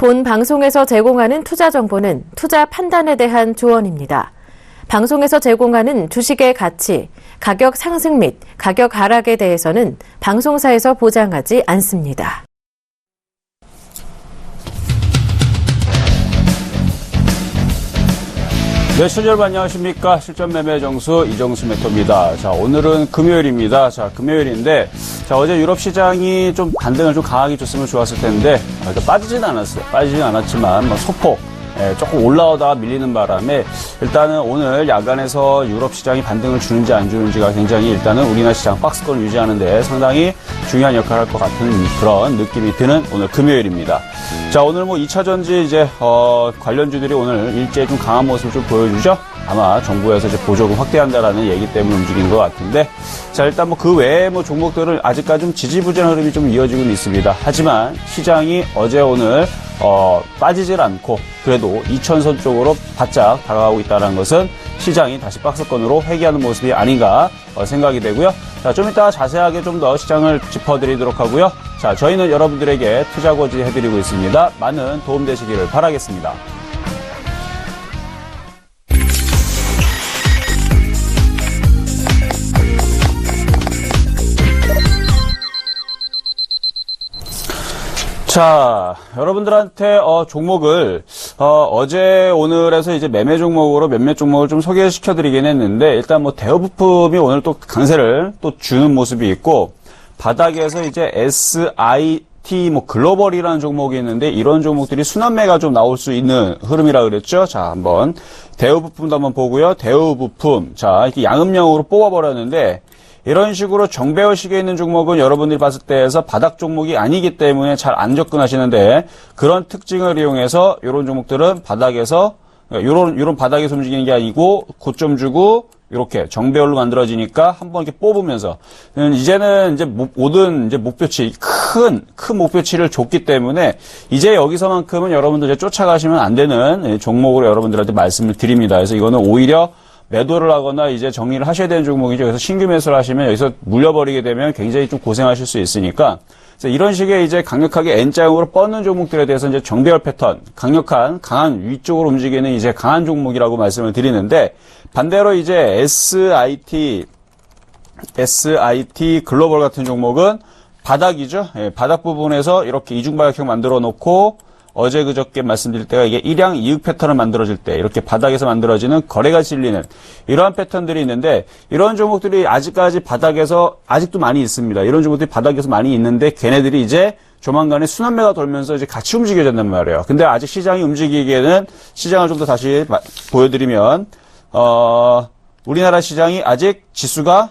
본 방송에서 제공하는 투자 정보는 투자 판단에 대한 조언입니다. 방송에서 제공하는 주식의 가치, 가격 상승 및 가격 하락에 대해서는 방송사에서 보장하지 않습니다. 네, 시청자 여러분 안녕하십니까. 실전매매 정수 이정수 매토입니다. 자, 오늘은 금요일입니다. 자, 금요일인데, 자, 어제 유럽 시장이 좀 반등을 좀 강하게 줬으면 좋았을 텐데, 빠지진 않았어요. 빠지진 않았지만, 소폭, 조금 올라오다가 밀리는 바람에, 일단은 오늘 야간에서 유럽 시장이 반등을 주는지 안 주는지가 굉장히 일단은 우리나라 시장 박스권을 유지하는데 상당히 중요한 역할을 할 것 같은 그런 느낌이 드는 오늘 금요일입니다. 자, 오늘 2차전지 이제, 관련주들이 오늘 일제히 좀 강한 모습을 좀 보여주죠? 아마 정부에서 이제 보조금 확대한다라는 얘기 때문에 움직이는 것 같은데, 자, 일단 그 외에 종목들은 아직까지 좀 지지부진한 흐름이 좀 이어지고 있습니다. 하지만 시장이 어제 오늘, 빠지질 않고 그래도 2000선 쪽으로 바짝 다가가고 있다는 것은 시장이 다시 박스권으로 회귀하는 모습이 아닌가 생각이 되고요. 자, 좀 이따 자세하게 좀 더 시장을 짚어드리도록 하고요. 자, 저희는 여러분들에게 투자 고지 해드리고 있습니다. 많은 도움 되시기를 바라겠습니다. 자, 여러분들한테 종목을 어제 오늘에서 이제 매매 종목으로 몇몇 종목을 좀 소개시켜 드리긴 했는데, 일단 대우부품이 오늘 또 강세를 또 주는 모습이 있고, 바닥에서 이제 SIT 글로벌이라는 종목이 있는데, 이런 종목들이 순환매가 좀 나올 수 있는 흐름이라 그랬죠. 자, 한번 대우부품도 한번 보고요. 대우부품, 자, 이렇게 양음영으로 뽑아버렸는데, 이런 식으로 정배열식에 있는 종목은 여러분들이 봤을 때에서 바닥 종목이 아니기 때문에 잘 안 접근하시는데, 그런 특징을 이용해서 이런 종목들은 바닥에서, 요런 바닥에서 움직이는 게 아니고 고점 주고 이렇게 정배열로 만들어지니까 한번 이렇게 뽑으면서, 이제는 이제 모든 이제 목표치, 큰 목표치를 줬기 때문에 이제 여기서만큼은 여러분들 이제 쫓아가시면 안 되는 종목으로 여러분들한테 말씀을 드립니다. 그래서 이거는 오히려 매도를 하거나 이제 정리를 하셔야 되는 종목이죠. 그래서 신규 매수를 하시면 여기서 물려버리게 되면 굉장히 좀 고생하실 수 있으니까, 그래서 이런 식의 이제 강력하게 N자형으로 뻗는 종목들에 대해서 이제 정배열 패턴, 강한 위쪽으로 움직이는 이제 강한 종목이라고 말씀을 드리는데, 반대로 이제 SIT 글로벌 같은 종목은 바닥이죠. 예, 바닥 부분에서 이렇게 이중바닥형 만들어 놓고, 어제 그저께 말씀드릴 때가 이게 일양 이윽 패턴을 만들어질 때 이렇게 바닥에서 만들어지는 거래가 실리는 이러한 패턴들이 있는데, 이런 종목들이 아직까지 바닥에서 아직도 많이 있습니다. 이런 종목들이 바닥에서 많이 있는데 걔네들이 이제 조만간에 순환매가 돌면서 이제 같이 움직여진단 말이에요. 근데 아직 시장이 움직이기에는, 시장을 좀 더 다시 보여드리면, 우리나라 시장이 아직 지수가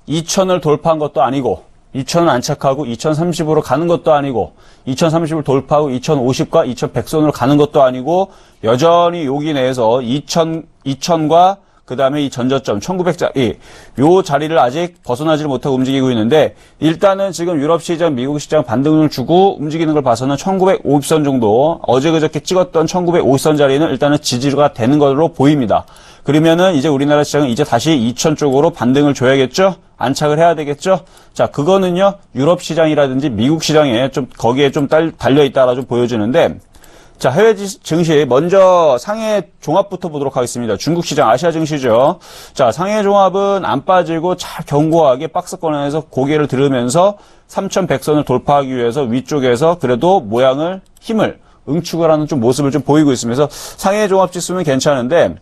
2000을 돌파한 것도 아니고, 2000은 안착하고 2030으로 가는 것도 아니고, 2030을 돌파하고 2050과 2100선으로 가는 것도 아니고, 여전히 여기 내에서 2000과 그 다음에 이 전저점 1900자리, 요 자리를 아직 벗어나지를 못하고 움직이고 있는데, 일단은 지금 유럽 시장, 미국 시장 반등을 주고 움직이는 걸 봐서는 1950선 정도, 어제 그저께 찍었던 1950선 자리는 일단은 지지가 되는 걸로 보입니다. 그러면은 이제 우리나라 시장은 이제 다시 2000 쪽으로 반등을 줘야겠죠? 안착을 해야 되겠죠? 자, 그거는요, 유럽 시장이라든지 미국 시장에 좀, 거기에 좀 달려있다라 좀 보여주는데, 자, 해외 증시, 먼저 상해 종합부터 보도록 하겠습니다. 중국 시장, 아시아 증시죠. 자, 상해 종합은 안 빠지고 잘 견고하게 박스권에서 고개를 들으면서 3100선을 돌파하기 위해서 위쪽에서 그래도 힘을 응축을 하는 좀 모습을 좀 보이고 있으면서 상해 종합 지수는 괜찮은데,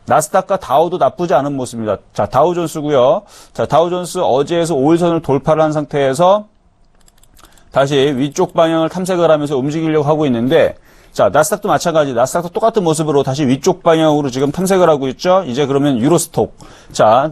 나스닥과 다우도 나쁘지 않은 모습입니다. 자, 다우존스고요. 자, 다우존스 어제에서 5일선을 돌파를 한 상태에서 다시 위쪽 방향을 탐색을 하면서 움직이려고 하고 있는데, 자, 나스닥도 마찬가지, 나스닥도 똑같은 모습으로 다시 위쪽 방향으로 지금 탐색을 하고 있죠. 이제 그러면 유로스톡. 자,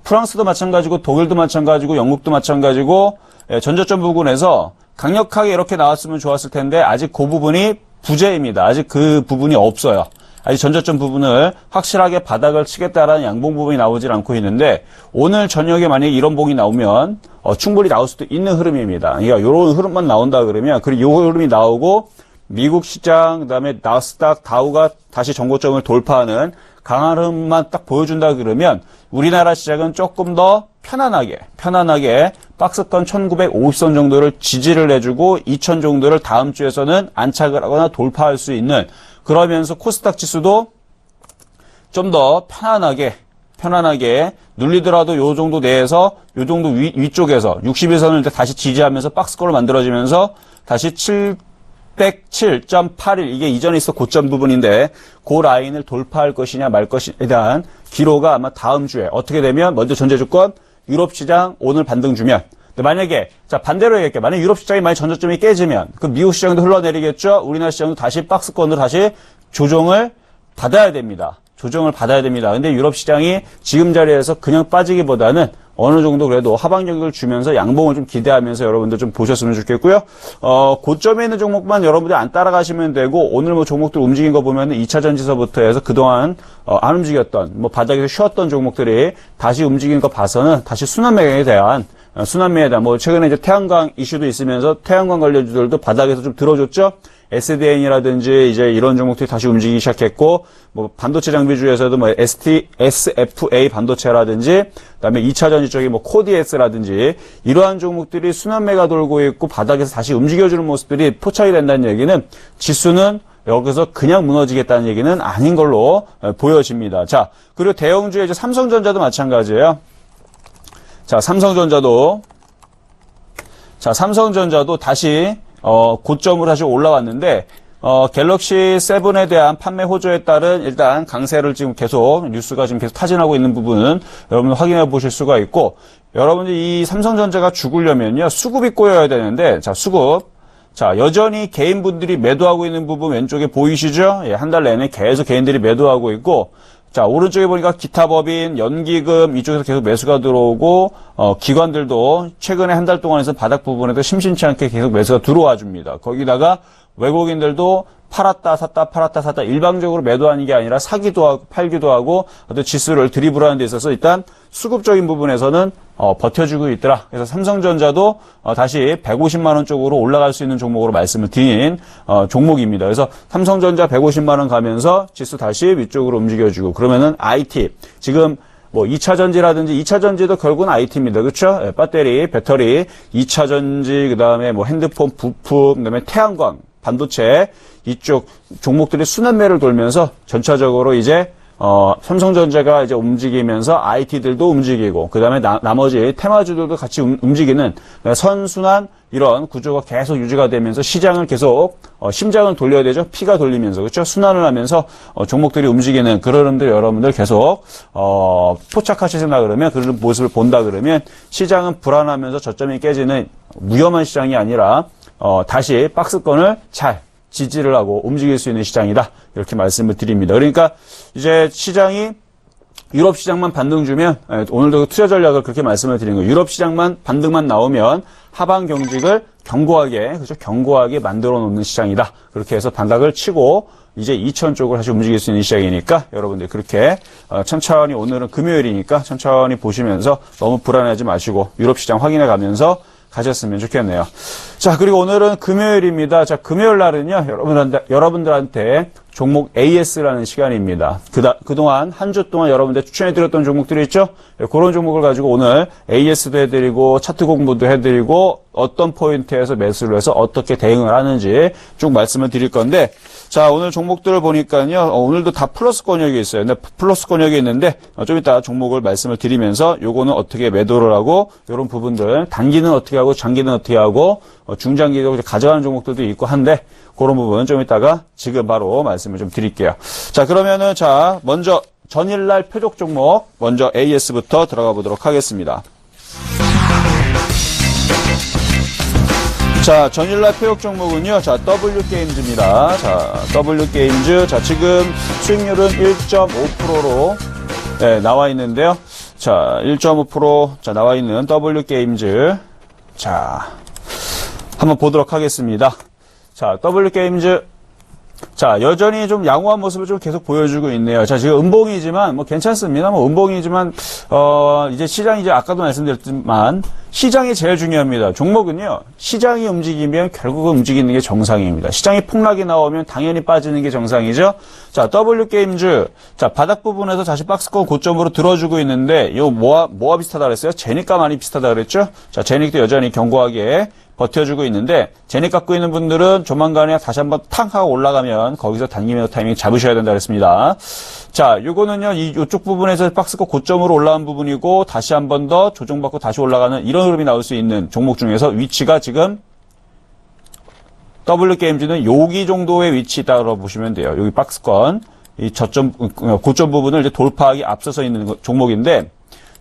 프랑스도 마찬가지고 독일도 마찬가지고 영국도 마찬가지고, 전저점 부분에서 강력하게 이렇게 나왔으면 좋았을 텐데 아직 그 부분이 부재입니다. 아직 그 부분이 없어요. 아직 전저점 부분을 확실하게 바닥을 치겠다라는 양봉 부분이 나오질 않고 있는데, 오늘 저녁에 만약에 이런 봉이 나오면 충분히 나올 수도 있는 흐름입니다. 그러니까 이런 흐름만 나온다 그러면, 그리고 이 흐름이 나오고 미국 시장, 그다음에 나스닥, 다우가 다시 정고점을 돌파하는 강한 흐름만 딱 보여준다 그러면 우리나라 시장은 조금 더 편안하게 박스권 1950선 정도를 지지를 해주고 2000 정도를 다음 주에서는 안착을 하거나 돌파할 수 있는, 그러면서 코스닥 지수도 좀 더 편안하게 눌리더라도 요 정도 내에서 요 정도 위쪽에서 61선을 다시 지지하면서 박스권을 만들어지면서 다시 707.81, 이게 이전에 있어 고점 부분인데 그 라인을 돌파할 것이냐 말 것이냐에 대한 기로가 아마 다음 주에 어떻게 되면, 먼저 전제 조건 유럽 시장 오늘 반등 주면, 만약에 자 반대로 얘기할게요. 만약 유럽 시장이 많이 전저점이 깨지면 그 미국 시장도 흘러내리겠죠. 우리나라 시장도 다시 박스권으로 다시 조정을 받아야 됩니다. 근데 유럽 시장이 지금 자리에서 그냥 빠지기보다는 어느 정도 그래도 하방력을 주면서 양봉을 좀 기대하면서 여러분들 좀 보셨으면 좋겠고요. 고점에 있는 종목만 여러분들 안 따라가시면 되고, 오늘 뭐 종목들 움직인 거 보면은 2차 전지서부터 해서 그동안 안 움직였던, 뭐 바닥에서 쉬었던 종목들이 다시 움직인 거 봐서는 다시 순환매에 대한 뭐 최근에 이제 태양광 이슈도 있으면서 태양광 관련주들도 바닥에서 좀 들어줬죠. SDN이라든지 이제 이런 종목들이 다시 움직이기 시작했고, 뭐 반도체 장비주에서도 뭐 SFA 반도체라든지, 그다음에 2차 전지 쪽에 뭐 코디엑스라든지 이러한 종목들이 순환매가 돌고 있고 바닥에서 다시 움직여주는 모습들이 포착이 된다는 얘기는 지수는 여기서 그냥 무너지겠다는 얘기는 아닌 걸로 보여집니다. 자, 그리고 대형주의 이제 삼성전자도 마찬가지예요. 자, 삼성전자도 다시 고점으로 다시 올라왔는데, 갤럭시 7에 대한 판매 호조에 따른 일단 강세를 지금 계속 뉴스가 지금 계속 타진하고 있는 부분은 여러분 확인해 보실 수가 있고, 여러분들 이 삼성전자가 죽으려면요, 수급이 꼬여야 되는데, 자, 수급. 자, 여전히 개인분들이 매도하고 있는 부분 왼쪽에 보이시죠? 예, 한 달 내내 계속 개인들이 매도하고 있고, 자, 오른쪽에 보니까 기타 법인, 연기금 이쪽에서 계속 매수가 들어오고, 기관들도 최근에 한 달 동안에서 바닥 부분에도 심심치 않게 계속 매수가 들어와 줍니다. 거기다가 외국인들도 팔았다 샀다 일방적으로 매도하는 게 아니라 사기도 하고 팔기도 하고 어떤 지수를 드리블하는 데 있어서 일단 수급적인 부분에서는 버텨주고 있더라. 그래서 삼성전자도 다시 150만 원 쪽으로 올라갈 수 있는 종목으로 말씀을 드린 종목입니다. 그래서 삼성전자 150만 원 가면서 지수 다시 위쪽으로 움직여주고, 그러면은 IT 지금 뭐 2차 전지라든지 2차 전지도 결국은 IT입니다. 그렇죠? 예, 배터리, 2차 전지, 그다음에 뭐 핸드폰 부품, 그다음에 태양광, 반도체 이쪽 종목들이 순환매를 돌면서 전체적으로 이제 삼성전자가 이제 움직이면서 IT들도 움직이고, 그 다음에 나머지 테마주들도 같이 움직이는 선순환 이런 구조가 계속 유지가 되면서 시장을 계속 심장을 돌려야 되죠. 피가 돌리면서, 그렇죠? 순환을 하면서 종목들이 움직이는 그런 흐름들 여러분들 계속 포착하시나 그러면, 그런 모습을 본다 그러면 시장은 불안하면서 저점이 깨지는 위험한 시장이 아니라 다시 박스권을 잘 지지를 하고 움직일 수 있는 시장이다, 이렇게 말씀을 드립니다. 그러니까 이제 시장이 유럽 시장만 반등 주면, 오늘도 투자 전략을 그렇게 말씀을 드린 거예요. 유럽 시장만 반등만 나오면 하방 경직을 견고하게 만들어 놓는 시장이다. 그렇게 해서 반락을 치고 이제 2000 쪽으로 다시 움직일 수 있는 시장이니까 여러분들 그렇게 천천히, 오늘은 금요일이니까 천천히 보시면서 너무 불안해하지 마시고 유럽 시장 확인해 가면서 가셨으면 좋겠네요. 자, 그리고 오늘은 금요일입니다. 자, 금요일 날은요, 여러분들한테 종목 AS라는 시간입니다. 그동안 한 주 동안 여러분들 추천해드렸던 종목들이 있죠? 그런 종목을 가지고 오늘 AS도 해드리고, 차트 공부도 해드리고, 어떤 포인트에서 매수를 해서 어떻게 대응을 하는지 쭉 말씀을 드릴 건데, 자, 오늘 종목들을 보니까요, 오늘도 다 플러스 권역이 있어요. 근데 플러스 권역이 있는데, 좀 이따 종목을 말씀을 드리면서, 요거는 어떻게 매도를 하고, 요런 부분들, 단기는 어떻게 하고, 장기는 어떻게 하고, 중장기도 가져가는 종목들도 있고 한데, 그런 부분 좀 이따가 지금 바로 말씀을 좀 드릴게요. 자, 그러면은, 자, 먼저 전일날 표적 종목, 먼저 AS부터 들어가 보도록 하겠습니다. 자, 전일날 표적 종목은요, 자, W게임즈입니다. 자, W게임즈. 자, 지금 수익률은 1.5%로, 네, 나와 있는데요. 자, 1.5%, 자, 나와 있는 W게임즈. 자, 한번 보도록 하겠습니다. 자, W게임즈. 자, 여전히 좀 양호한 모습을 좀 계속 보여주고 있네요. 자, 지금 음봉이지만, 뭐 괜찮습니다. 뭐 음봉이지만, 이제 시장이 이제 아까도 말씀드렸지만, 시장이 제일 중요합니다. 종목은요, 시장이 움직이면 결국은 움직이는 게 정상입니다. 시장이 폭락이 나오면 당연히 빠지는 게 정상이죠. 자, W게임즈. 자, 바닥 부분에서 다시 박스권 고점으로 들어주고 있는데, 이거 뭐와 비슷하다 그랬어요? 제니까 많이 비슷하다 그랬죠? 자, 제닉도 여전히 견고하게 버텨주고 있는데, 제닉 갖고 있는 분들은 조만간에 다시 한번 탕 하고 올라가면 거기서 단기 매도 타이밍 잡으셔야 된다 그랬습니다. 자, 요거는요, 이쪽 부분에서 박스권 고점으로 올라간 부분이고, 다시 한 번 더 조정받고 다시 올라가는 이런 흐름이 나올 수 있는 종목 중에서 위치가 지금 W게임즈는 여기 정도의 위치 있다고 보시면 돼요. 여기 박스권, 이 고점 부분을 이제 돌파하기 앞서서 있는 종목인데,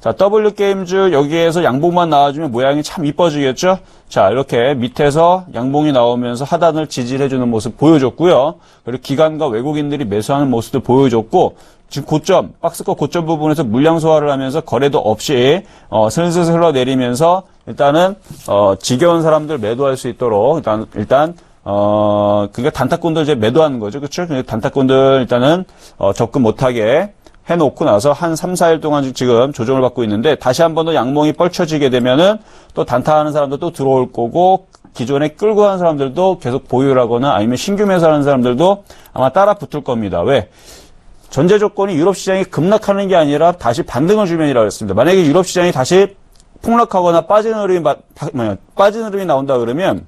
자, W게임즈 여기에서 양봉만 나와주면 모양이 참 이뻐지겠죠? 자, 이렇게 밑에서 양봉이 나오면서 하단을 지지해주는 모습 보여줬고요. 그리고 기관과 외국인들이 매수하는 모습도 보여줬고, 지금 고점, 박스권 고점 부분에서 물량 소화를 하면서 거래도 없이, 슬슬 흘러내리면서, 일단은, 지겨운 사람들 매도할 수 있도록, 일단, 그게 단타꾼들 이제 매도하는 거죠. 그쵸? 단타꾼들 일단은, 접근 못하게, 해놓고 나서 한 3, 4일 동안 지금 조정을 받고 있는데 다시 한 번 더 양봉이 펼쳐지게 되면은 또 단타하는 사람도 또 들어올 거고 기존에 끌고 간 사람들도 계속 보유를 하거나 아니면 신규 매수하는 사람들도 아마 따라 붙을 겁니다. 왜? 전제 조건이 유럽 시장이 급락하는 게 아니라 다시 반등을 주면이라고 했습니다. 만약에 유럽 시장이 다시 폭락하거나 빠지는 흐름이 나온다 그러면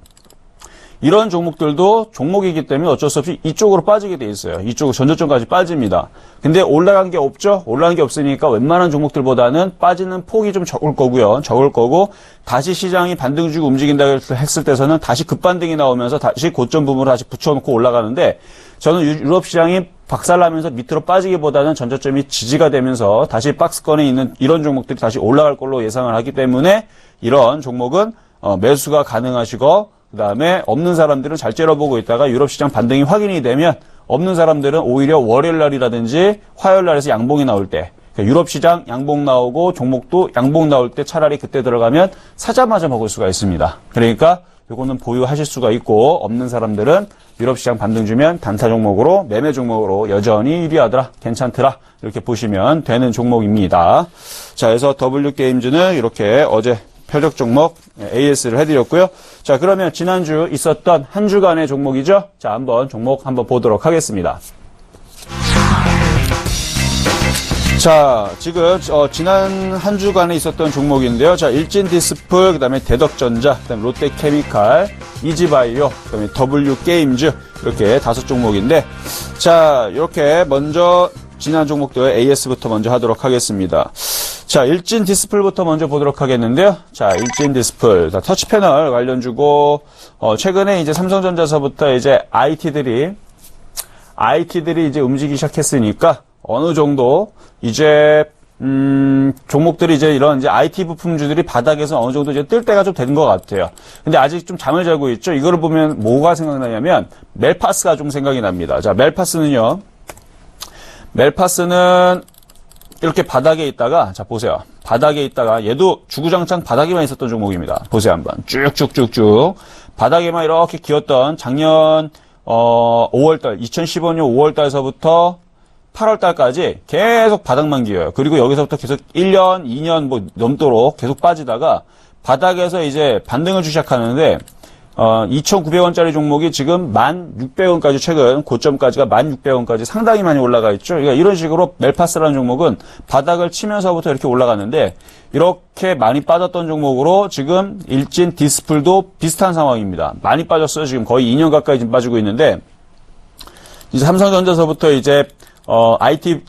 이런 종목들도 종목이기 때문에 어쩔 수 없이 이쪽으로 빠지게 돼 있어요. 이쪽으로 전저점까지 빠집니다. 근데 올라간 게 없죠? 올라간 게 없으니까 웬만한 종목들보다는 빠지는 폭이 좀 적을 거고요. 적을 거고 다시 시장이 반등 주고 움직인다 했을 때서는 다시 급반등이 나오면서 다시 고점 부분으로 다시 붙여놓고 올라가는데 저는 유럽 시장이 박살나면서 밑으로 빠지기보다는 전저점이 지지가 되면서 다시 박스권에 있는 이런 종목들이 다시 올라갈 걸로 예상을 하기 때문에 이런 종목은 매수가 가능하시고 그 다음에 없는 사람들은 잘 째려보고 있다가 유럽 시장 반등이 확인이 되면 없는 사람들은 오히려 월요일 날이라든지 화요일 날에서 양봉이 나올 때 유럽 시장 양봉 나오고 종목도 양봉 나올 때 차라리 그때 들어가면 사자마자 먹을 수가 있습니다. 그러니까 요거는 보유하실 수가 있고 없는 사람들은 유럽 시장 반등 주면 단타 종목으로 매매 종목으로 여전히 유리하더라 괜찮더라 이렇게 보시면 되는 종목입니다. 자, 그래서 W게임즈는 이렇게 어제 표적 종목 AS를 해드렸고요. 자, 그러면 지난주 있었던 한 주간의 종목이죠. 자, 한번 종목 한번 보도록 하겠습니다. 자, 지금 지난 한 주간에 있었던 종목인데요. 자, 일진디스플, 그다음에 대덕전자, 그다음에 롯데케미칼, 이지바이오, 그다음에 W게임즈 이렇게 5종목인데, 자, 이렇게 먼저 지난 종목들 AS부터 먼저 하도록 하겠습니다. 자, 일진 디스플부터 먼저 보도록 하겠는데요. 자, 일진 디스플. 자, 터치 패널 관련주고, 최근에 이제 삼성전자서부터 이제 IT들이 이제 움직이기 시작했으니까, 어느 정도, 이제, 종목들이 이제 이런 이제 IT 부품주들이 바닥에서 어느 정도 이제 뜰 때가 좀 된 것 같아요. 근데 아직 좀 잠을 자고 있죠. 이거를 보면 뭐가 생각나냐면, 멜파스가 좀 생각이 납니다. 자, 멜파스는 이렇게 바닥에 있다가, 자, 보세요. 바닥에 있다가, 얘도 주구장창 바닥에만 있었던 종목입니다. 보세요, 한번. 쭉쭉쭉쭉. 바닥에만 이렇게 기었던 작년, 5월달, 2015년 5월달서부터 8월달까지 계속 바닥만 기어요. 그리고 여기서부터 계속 1년, 2년 뭐 넘도록 계속 빠지다가, 바닥에서 이제 반등을 주기 시작하는데, 2,900원짜리 종목이 지금 1,600원까지 최근 고점까지가 1,600원까지 상당히 많이 올라가 있죠. 그러니까 이런 식으로 멜파스라는 종목은 바닥을 치면서부터 이렇게 올라갔는데 이렇게 많이 빠졌던 종목으로 지금 일진 디스플도 비슷한 상황입니다. 많이 빠졌어요. 지금 거의 2년 가까이 지금 빠지고 있는데 이제 삼성전자서부터 이제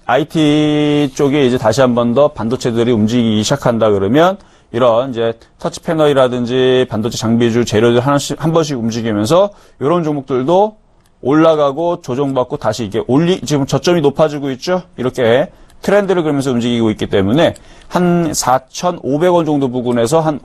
IT 쪽에 이제 다시 한 번 더 반도체들이 움직이기 시작한다 그러면 이런 이제 터치 패널이라든지 반도체 장비주 재료들 한 번씩 움직이면서 이런 종목들도 올라가고 조정받고 다시 이게 지금 저점이 높아지고 있죠. 이렇게 트렌드를 그리면서 움직이고 있기 때문에 한 4,500원 정도 부근에서 한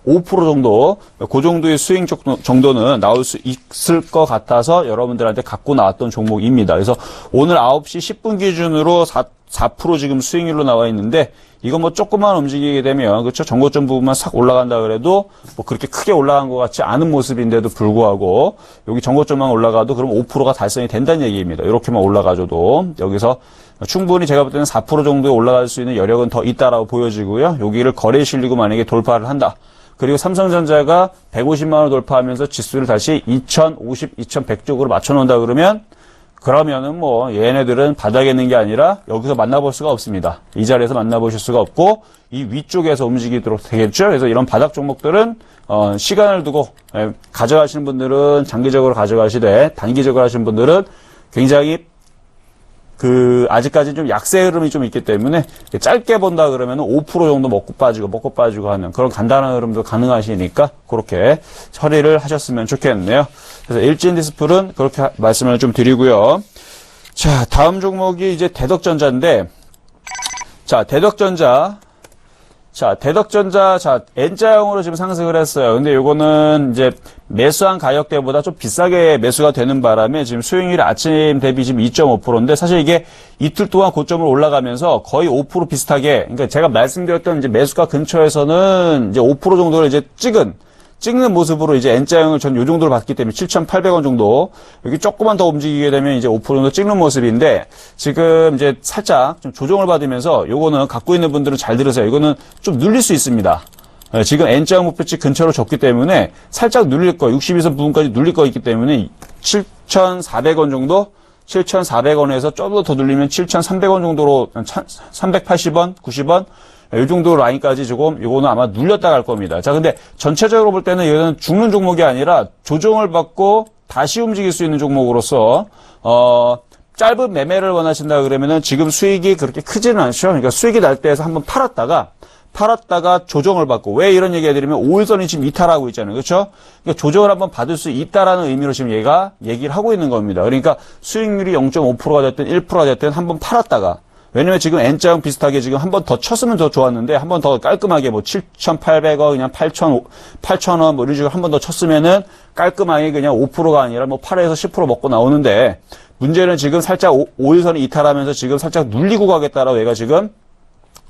5% 정도, 그 정도의 스윙 정도는 나올 수 있을 것 같아서 여러분들한테 갖고 나왔던 종목입니다. 그래서 오늘 9시 10분 기준으로 4% 지금 수익률로 나와 있는데 이거 뭐 조금만 움직이게 되면 그렇죠 전고점 부분만 싹 올라간다 그래도 뭐 그렇게 크게 올라간 것 같지 않은 모습인데도 불구하고 여기 전고점만 올라가도 그럼 5%가 달성이 된다는 얘기입니다. 이렇게만 올라가줘도 여기서 충분히 제가 볼 때는 4% 정도에 올라갈 수 있는 여력은 더 있다라고 보여지고요. 여기를 거래 실리고 만약에 돌파를 한다. 그리고 삼성전자가 150만 원 돌파하면서 지수를 다시 2050, 2100 쪽으로 맞춰놓는다 그러면은 뭐 얘네들은 바닥에 있는 게 아니라 여기서 만나볼 수가 없습니다. 이 자리에서 만나보실 수가 없고 이 위쪽에서 움직이도록 되겠죠. 그래서 이런 바닥 종목들은 시간을 두고 가져가시는 분들은 장기적으로 가져가시되 단기적으로 하시는 분들은 굉장히 아직까지 좀 약세 흐름이 좀 있기 때문에 짧게 본다 그러면 5% 정도 먹고 빠지고 하는 그런 간단한 흐름도 가능하시니까 그렇게 처리를 하셨으면 좋겠네요. 그래서 일진 디스플은 그렇게 말씀을 좀 드리고요. 자, 다음 종목이 이제 대덕전자인데, 대덕전자, N자형으로 지금 상승을 했어요. 근데 요거는 이제 매수한 가격대보다 좀 비싸게 매수가 되는 바람에 지금 수익률이 아침 대비 지금 2.5%인데 사실 이게 이틀 동안 고점을 올라가면서 거의 5% 비슷하게, 그러니까 제가 말씀드렸던 이제 매수가 근처에서는 이제 5% 정도를 이제 찍는 모습으로 이제 N자형을 전 요 정도로 봤기 때문에 7,800원 정도 여기 조금만 더 움직이게 되면 이제 5% 정도 찍는 모습인데 지금 이제 살짝 좀 조정을 받으면서 요거는 갖고 있는 분들은 잘 들으세요. 이거는 좀 눌릴 수 있습니다. 지금 N자형 목표치 근처로 줬기 때문에 살짝 눌릴 거 62선 부분까지 눌릴 거 있기 때문에 7,400원 정도 7,400원에서 좀 더 눌리면 7,300원 정도로 380원, 90원 이 정도 라인까지 요거는 아마 눌렸다 갈 겁니다. 자, 근데 전체적으로 볼 때는 이거는 죽는 종목이 아니라 조정을 받고 다시 움직일 수 있는 종목으로서, 짧은 매매를 원하신다 그러면은 지금 수익이 그렇게 크지는 않죠. 그러니까 수익이 날 때에서 한번 팔았다가 조정을 받고, 왜 이런 얘기 해드리면 5일선이 지금 이탈하고 있잖아요. 그렇죠? 그러니까 조정을 한번 받을 수 있다라는 의미로 지금 얘가 얘기를 하고 있는 겁니다. 그러니까 수익률이 0.5%가 됐든 1%가 됐든 한번 팔았다가, 왜냐면 지금 N자형 비슷하게 지금 한 번 더 쳤으면 더 좋았는데 한 번 더 깔끔하게 뭐 7,800원 그냥 8,000원 뭐 이런 식으로 한 번 더 쳤으면은 깔끔하게 그냥 5%가 아니라 뭐 8에서 10% 먹고 나오는데 문제는 지금 살짝 5일선이 이탈하면서 지금 살짝 눌리고 가겠다라고 얘가 지금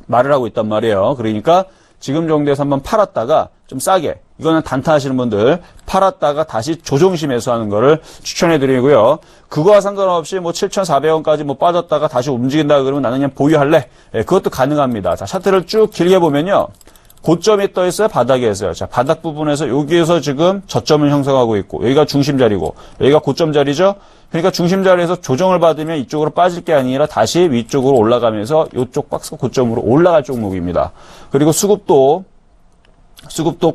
말을 하고 있단 말이에요. 그러니까 지금 정도에서 한번 팔았다가 좀 싸게, 이거는 단타 하시는 분들 팔았다가 다시 조정시 매수하는 거를 추천해 드리고요. 그거와 상관없이 뭐 7,400원까지 뭐 빠졌다가 다시 움직인다 그러면 나는 그냥 보유할래. 그것도 가능합니다. 자, 차트를 쭉 길게 보면요. 고점이 떠 있어요, 바닥에 있어요. 자, 바닥 부분에서 여기에서 지금 저점을 형성하고 있고 여기가 중심 자리고 여기가 고점 자리죠. 그러니까 중심 자리에서 조정을 받으면 이쪽으로 빠질 게 아니라 다시 위쪽으로 올라가면서 이쪽 박스 고점으로 올라갈 종목입니다. 그리고 수급도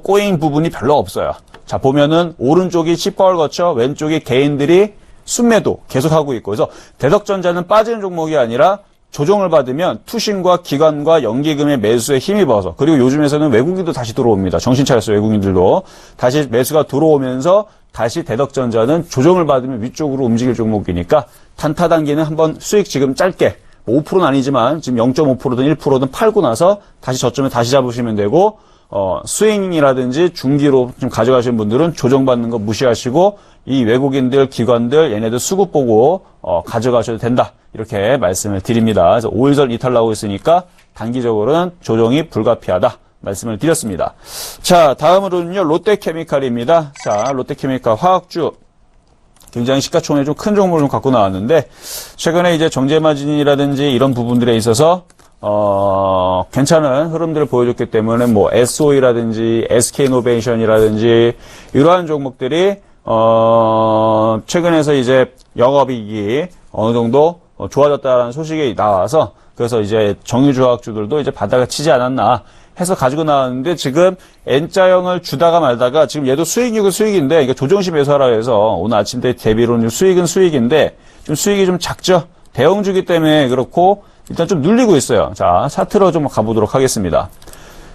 꼬인 부분이 별로 없어요. 자, 보면은 오른쪽이 10바울 거쳐 왼쪽이 개인들이 순매도 계속하고 있고, 그래서 대덕전자는 빠지는 종목이 아니라 조정을 받으면 투신과 기관과 연기금의 매수에 힘입어서, 그리고 요즘에서는 외국인도 다시 들어옵니다. 정신 차렸어요. 외국인들도 다시 매수가 들어오면서 다시 대덕전자는 조정을 받으면 위쪽으로 움직일 종목이니까 단타 단기는 한번 수익 지금 짧게 5%는 아니지만 지금 0.5%든 1%든 팔고 나서 다시 저점에 다시 잡으시면 되고, 스윙이라든지 중기로 좀 가져가시는 분들은 조정받는 거 무시하시고 이 외국인들, 기관들 얘네들 수급 보고 가져가셔도 된다. 이렇게 말씀을 드립니다. 그래서 5일선 이탈 나오고 있으니까 단기적으로는 조정이 불가피하다. 말씀을 드렸습니다. 자, 다음으로는요. 롯데케미칼입니다. 자, 롯데케미칼 화학주. 굉장히 시가총액 좀 큰 종목을 좀 갖고 나왔는데 최근에 이제 정제마진이라든지 이런 부분들에 있어서 괜찮은 흐름들을 보여줬기 때문에 뭐 SOE라든지 SK이노베이션이라든지 이러한 종목들이 최근에서 이제 영업이익이 어느 정도 좋아졌다는 소식이 나와서 그래서 이제 정유주화학주들도 이제 바닥을 치지 않았나 해서 가지고 나왔는데 지금 N자형을 주다가 말다가 지금 얘도 수익이고 수익인데 이게 조정시 매수하라 해서 오늘 아침 대비로는 수익은 수익인데 좀 수익이 좀 작죠. 대형주기 때문에 그렇고 일단 좀 눌리고 있어요. 자, 차트로 좀 가보도록 하겠습니다.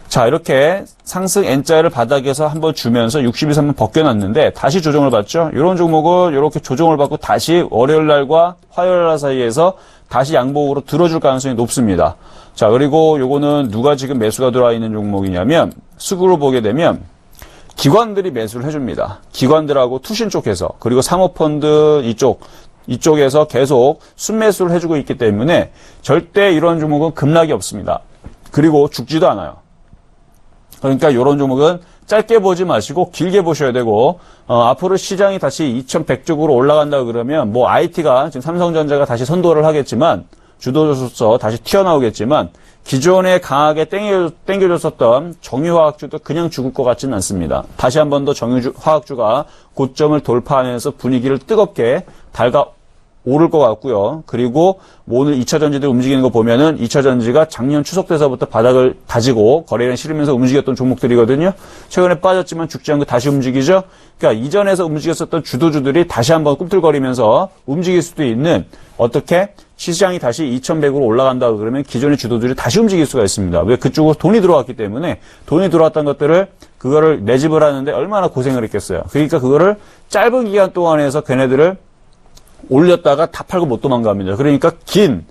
자, 이렇게 상승 N자를 바닥에서 한번 주면서 60에서 한번 벗겨놨는데 다시 조정을 받죠. 이런 종목은 이렇게 조정을 받고 다시 월요일 날과 화요일 날 사이에서 다시 양봉으로 들어줄 가능성이 높습니다. 자, 그리고 요거는 누가 지금 매수가 들어와 있는 종목이냐면 수급으로 보게 되면 기관들이 매수를 해줍니다. 기관들하고 투신 쪽에서 그리고 사모펀드 이쪽 이쪽에서 계속 순매수를 해주고 있기 때문에 절대 이런 종목은 급락이 없습니다. 그리고 죽지도 않아요. 그러니까 이런 종목은 짧게 보지 마시고 길게 보셔야 되고, 앞으로 시장이 다시 2100쪽으로 올라간다 그러면 뭐 IT가 지금 삼성전자가 다시 선도를 하겠지만, 주도주로서 다시 튀어나오겠지만, 기존에 강하게 땡겨줬었던 정유화학주도 그냥 죽을 것 같지는 않습니다. 다시 한 번 더 정유화학주가 고점을 돌파하면서 분위기를 뜨겁게 오를 것 같고요. 그리고 오늘 2차전지들 움직이는 거 보면은 2차전지가 작년 추석 때서부터 바닥을 다지고 거래량 실으면서 움직였던 종목들이거든요. 최근에 빠졌지만 죽지 않고 다시 움직이죠. 그러니까 이전에서 움직였었던 주도주들이 다시 한번 꿈틀거리면서 움직일 수도 있는, 어떻게 시장이 다시 2100으로 올라간다 그러면 기존의 주도들이 다시 움직일 수가 있습니다. 왜? 그쪽으로 돈이 들어왔기 때문에. 돈이 들어왔던 것들을 그거를 매집을 하는데 얼마나 고생을 했겠어요. 그러니까 그거를 짧은 기간 동안에서 걔네들을 올렸다가 다 팔고 못 도망갑니다. 그러니까 긴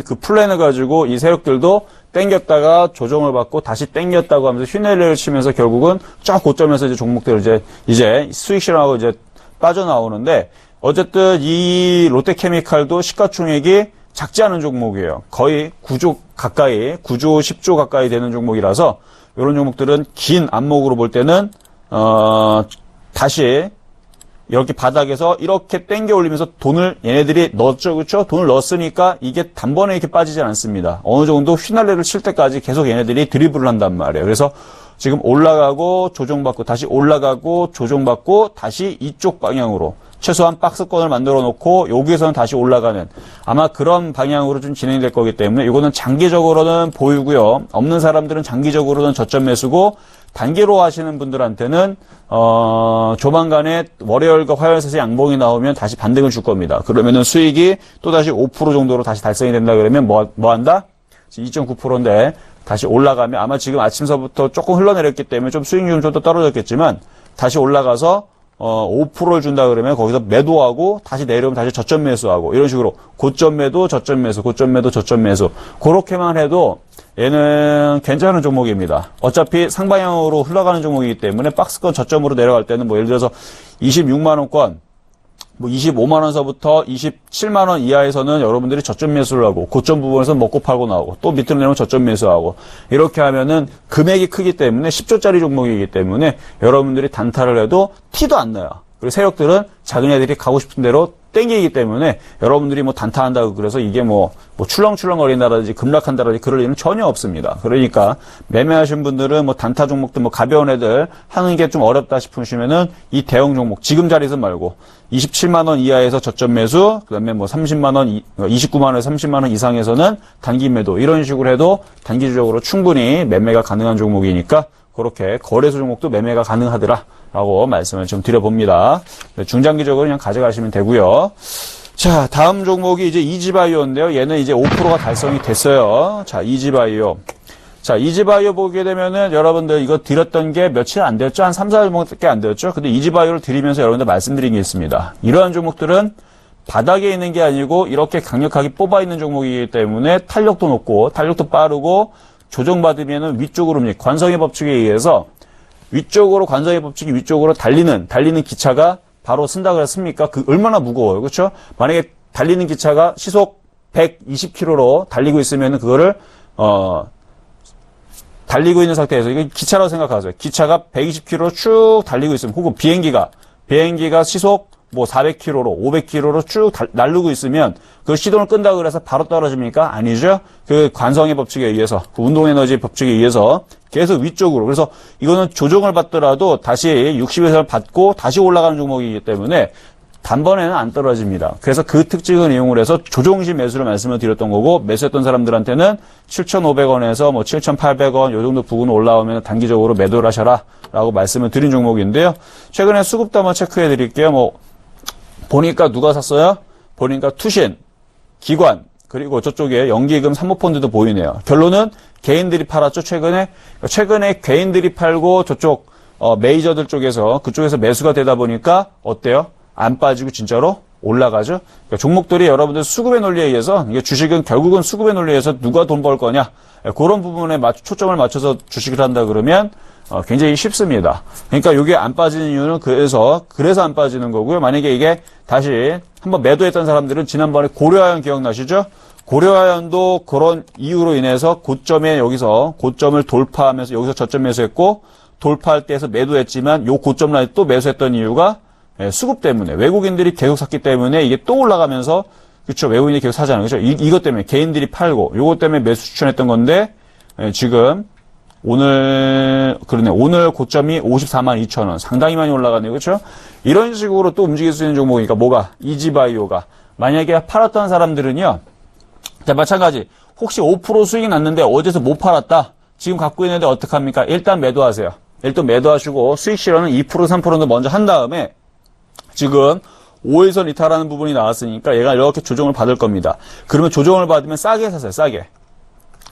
그 플랜을 가지고 이 세력들도 땡겼다가 조정을 받고 다시 땡겼다고 하면서 휘날리를 치면서 결국은 쫙 고점에서 이제 종목들 이제 수익 실현하고 이제 빠져나오는데, 어쨌든 이 롯데케미칼도 시가총액이 작지 않은 종목이에요. 거의 9조 10조 가까이 되는 종목이라서 이런 종목들은 긴 안목으로 볼 때는 다시 이렇게 바닥에서 이렇게 땡겨 올리면서 돈을 얘네들이 넣었죠. 그렇죠? 돈을 넣었으니까 이게 단번에 이렇게 빠지지 않습니다. 어느 정도 휘날레를 칠 때까지 계속 얘네들이 드리블을 한단 말이에요. 그래서 지금 올라가고 조정받고 다시 올라가고 조정받고 다시 이쪽 방향으로 최소한 박스권을 만들어 놓고 여기에서는 다시 올라가는, 아마 그런 방향으로 좀 진행이 될 거기 때문에 이거는 장기적으로는 보유고요. 없는 사람들은 장기적으로는 저점 매수고, 단기로 하시는 분들한테는 조만간에 월요일과 화요일에서 양봉이 나오면 다시 반등을 줄 겁니다. 그러면은 수익이 또다시 5% 정도로 다시 달성이 된다 그러면 뭐 한다? 2.9%인데 다시 올라가면, 아마 지금 아침서부터 조금 흘러내렸기 때문에 좀 수익률은 좀 더 떨어졌겠지만 다시 올라가서 5%를 준다 그러면 거기서 매도하고 다시 내려오면 다시 저점 매수하고, 이런 식으로 고점 매도, 저점 매수, 고점 매도, 저점 매수, 그렇게만 해도 얘는 괜찮은 종목입니다. 어차피 상방향으로 흘러가는 종목이기 때문에 박스권 저점으로 내려갈 때는 뭐 예를 들어서 26만원권, 뭐 25만원서부터 27만원 이하에서는 여러분들이 저점 매수를 하고, 고점 부분에서 먹고 팔고 나오고, 또 밑으로 내려오면 저점 매수하고, 이렇게 하면은 금액이 크기 때문에 10조짜리 종목이기 때문에 여러분들이 단타를 해도 티도 안 나요. 그리고 세력들은 작은 애들이 가고 싶은 대로 땡기기 때문에 여러분들이 뭐 단타한다고 그래서 이게 뭐 출렁출렁 거린다든지 급락한다든지 그럴 일은 전혀 없습니다. 그러니까 매매하신 분들은 뭐 단타 종목들 뭐 가벼운 애들 하는 게 좀 어렵다 싶으시면은 이 대형 종목 지금 자리에서 말고 27만원 이하에서 저점 매수, 그 다음에 뭐 30만원, 29만원에서 30만원 이상에서는 단기 매도, 이런 식으로 해도 단기적으로 충분히 매매가 가능한 종목이니까 그렇게 거래소 종목도 매매가 가능하더라 라고 말씀을 좀 드려봅니다. 중장기적으로 그냥 가져가시면 되고요. 자, 다음 종목이 이제 이지바이오인데요. 얘는 이제 5%가 달성이 됐어요. 자, 이지바이오. 자, 이지바이오 보게 되면은 여러분들 이거 드렸던 게 며칠 안 되었죠? 한 3, 4일밖에 안 되었죠? 근데 이지바이오를 드리면서 여러분들 말씀드린 게 있습니다. 이러한 종목들은 바닥에 있는 게 아니고 이렇게 강력하게 뽑아 있는 종목이기 때문에 탄력도 높고 탄력도 빠르고 조정받으면은 위쪽으로 관성의 법칙에 의해서 위쪽으로, 관성의 법칙이 위쪽으로 달리는 기차가 바로 쓴다 그랬습니까? 그 얼마나 무거워요. 그렇죠? 만약에 달리는 기차가 시속 120km로 달리고 있으면 그거를 달리고 있는 상태에서, 이거 기차라고 생각하세요. 기차가 120km로 쭉 달리고 있으면, 혹은 비행기가 시속 뭐 400km로 500km로 쭉 날르고 있으면 그 시동을 끈다 그래서 바로 떨어집니까? 아니죠. 그 관성의 법칙에 의해서, 그 운동에너지 법칙에 의해서 계속 위쪽으로. 그래서 이거는 조정을 받더라도 다시 60에서 받고 다시 올라가는 종목이기 때문에 단번에는 안 떨어집니다. 그래서 그 특징을 이용을 해서 조정시 매수를 말씀을 드렸던 거고, 매수했던 사람들한테는 7,500원에서 뭐 7,800원 요 정도 부근 올라오면 단기적으로 매도를 하셔라 라고 말씀을 드린 종목인데요. 최근에 수급도 한번 체크해 드릴게요. 뭐 보니까 누가 샀어요? 보니까 투신, 기관, 그리고 저쪽에 연기금 사모펀드도 보이네요. 결론은 개인들이 팔았죠, 최근에 개인들이 팔고 저쪽 메이저들 쪽에서, 그쪽에서 매수가 되다 보니까 어때요? 안 빠지고 진짜로 올라가죠. 그러니까 종목들이 여러분들 수급의 논리에 의해서, 이게 주식은 결국은 수급의 논리에 의해서 누가 돈 벌 거냐, 그런 부분에 초점을 맞춰서 주식을 한다 그러면 굉장히 쉽습니다. 그러니까 이게 안 빠지는 이유는 그래서 안 빠지는 거고요. 만약에 이게 다시 한번 매도했던 사람들은 지난번에 고려아연 기억나시죠? 고려아연도 그런 이유로 인해서 고점에 여기서 고점을 돌파하면서 여기서 저점 매수했고 돌파할 때에서 매도했지만 요 고점 라인 또 매수했던 이유가 수급 때문에 외국인들이 계속 샀기 때문에 이게 또 올라가면서 그렇죠. 외국인이 계속 사잖아요. 그렇죠. 이것 때문에 개인들이 팔고 요것 때문에 매수 추천했던 건데 지금 오늘 고점이 54만 2천 원 상당히 많이 올라가네요. 그렇죠? 이런 식으로 또 움직일 수 있는 종목이니까 뭐가? 이지바이오가 만약에 팔았던 사람들은요. 자, 마찬가지. 혹시 5% 수익이 났는데 어제서 못 팔았다. 지금 갖고 있는데 어떡합니까? 일단 매도하세요. 일단 매도하시고 수익 실현은 2% 3%도 먼저 한 다음에 지금 5일선 이탈하는 부분이 나왔으니까 얘가 이렇게 조정을 받을 겁니다. 그러면 조정을 받으면 싸게 사세요.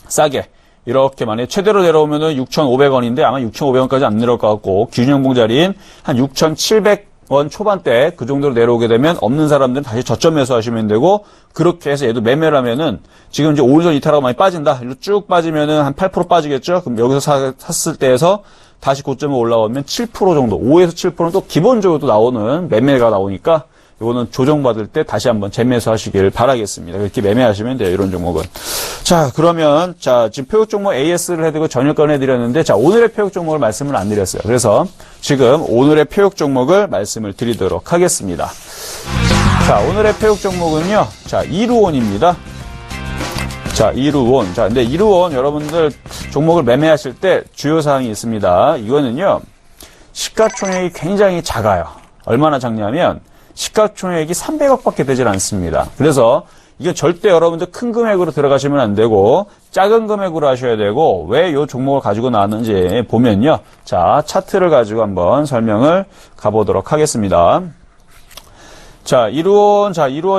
싸게. 이렇게 만약에 최대로 내려오면은 6,500원인데 아마 6,500원까지 안 내려올 것 같고 기준연봉 자리인 한 6,700원 초반대 그 정도로 내려오게 되면 없는 사람들은 다시 저점 매수하시면 되고 그렇게 해서 얘도 매매를 하면은 지금 이제 5일선 이탈하고 많이 빠진다. 이리로 쭉 빠지면은 한 8% 빠지겠죠? 그럼 여기서 샀을 때에서 다시 고점에 올라오면 7% 정도, 5에서 7%는 또 기본적으로 또 나오는 매매가 나오니까 이거는 조정받을 때 다시 한번 재매수 하시길 바라겠습니다. 이렇게 매매하시면 돼요, 이런 종목은. 자, 그러면, 지금 표육 종목 AS를 해드리고 전일권 해드렸는데, 오늘의 표육 종목을 말씀을 안 드렸어요. 그래서 지금 오늘의 표육 종목을 말씀을 드리도록 하겠습니다. 자, 오늘의 표육 종목은요, 이루온입니다. 이루온. 근데 이루온 여러분들 종목을 매매하실 때 주요사항이 있습니다. 이거는요, 시가총액이 굉장히 작아요. 얼마나 작냐면, 시가총액이 300억밖에 되질 않습니다. 그래서 이게 절대 여러분들 큰 금액으로 들어가시면 안 되고 작은 금액으로 하셔야 되고 왜 이 종목을 가지고 나왔는지 보면요. 차트를 가지고 한번 설명을 가보도록 하겠습니다. 이루온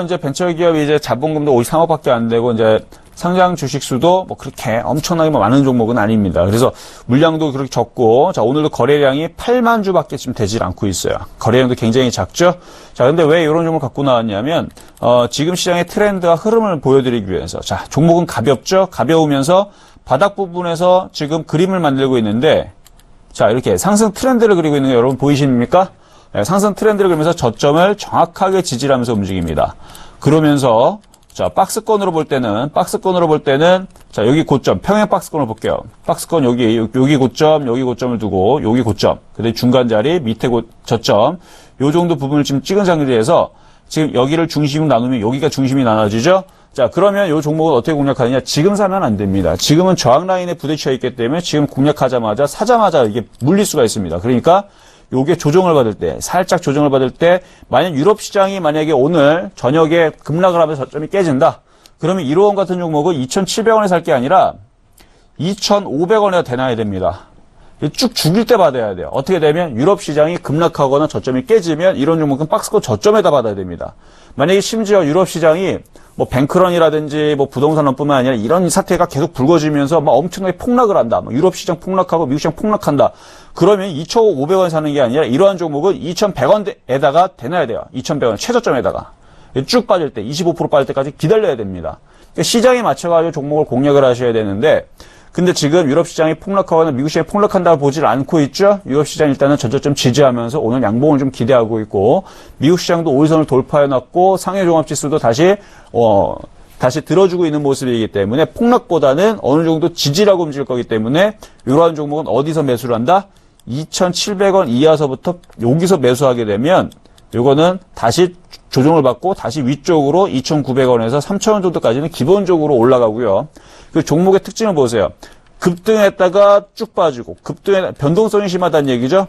이제 벤처기업이 이제 자본금도 53억밖에 안 되고 이제 상장 주식 수도 뭐 그렇게 엄청나게 많은 종목은 아닙니다. 그래서 물량도 그렇게 적고, 오늘도 거래량이 8만 주밖에 지금 되질 않고 있어요. 거래량도 굉장히 작죠? 근데 왜 이런 종목을 갖고 나왔냐면, 지금 시장의 트렌드와 흐름을 보여드리기 위해서. 종목은 가볍죠? 가벼우면서 바닥 부분에서 지금 그림을 만들고 있는데, 이렇게 상승 트렌드를 그리고 있는 거 여러분 보이십니까? 상승 트렌드를 그리면서 저점을 정확하게 지지하면서 움직입니다. 그러면서 박스권으로 볼 때는, 여기 고점, 평행 박스권을 볼게요. 박스권 여기 고점을 두고, 여기 고점, 그 다음에 중간 자리, 밑에 저점, 요 정도 부분을 지금 찍은 상태에서, 지금 여기를 중심으로 나누면 여기가 중심이 나눠지죠? 그러면 요 종목은 어떻게 공략하느냐? 지금 사면 안 됩니다. 지금은 저항 라인에 부딪혀 있기 때문에 지금 사자마자 이게 물릴 수가 있습니다. 그러니까, 요게 조정을 받을 때, 살짝 조정을 받을 때, 만약 유럽 시장이 만약에 오늘 저녁에 급락을 하면서 저점이 깨진다. 그러면 이루온 같은 종목은 2,700원에 살 게 아니라 2,500원에 대놔야 됩니다. 쭉 죽일 때 받아야 돼요. 어떻게 되면 유럽 시장이 급락하거나 저점이 깨지면 이런 종목은 박스권 저점에다 받아야 됩니다. 만약에 심지어 유럽 시장이 뭐 뱅크런이라든지 뭐 부동산뿐만 아니라 이런 사태가 계속 불거지면서 막 엄청나게 폭락을 한다. 유럽 시장 폭락하고 미국 시장 폭락한다. 그러면 2,500원 사는 게 아니라 이러한 종목은 2,100원에다가 대놔야 돼요. 2,100원 최저점에다가. 쭉 빠질 때 25% 빠질 때까지 기다려야 됩니다. 그러니까 시장에 맞춰가지고 종목을 공략을 하셔야 되는데 근데 지금 유럽 시장이 폭락하거나 미국 시장이 폭락한다고 보질 않고 있죠. 유럽 시장 일단은 전저점 지지하면서 오늘 양봉을 좀 기대하고 있고 미국 시장도 5일선을 돌파해놨고 상해 종합지수도 다시 들어주고 있는 모습이기 때문에 폭락보다는 어느 정도 지지라고 움직일 거기 때문에 이러한 종목은 어디서 매수를 한다? 2,700원 이하서부터 여기서 매수하게 되면 요거는 다시 조정을 받고 다시 위쪽으로 2,900원에서 3,000원 정도까지는 기본적으로 올라가고요. 그 종목의 특징을 보세요. 급등했다가 쭉 빠지고 변동성이 심하다는 얘기죠.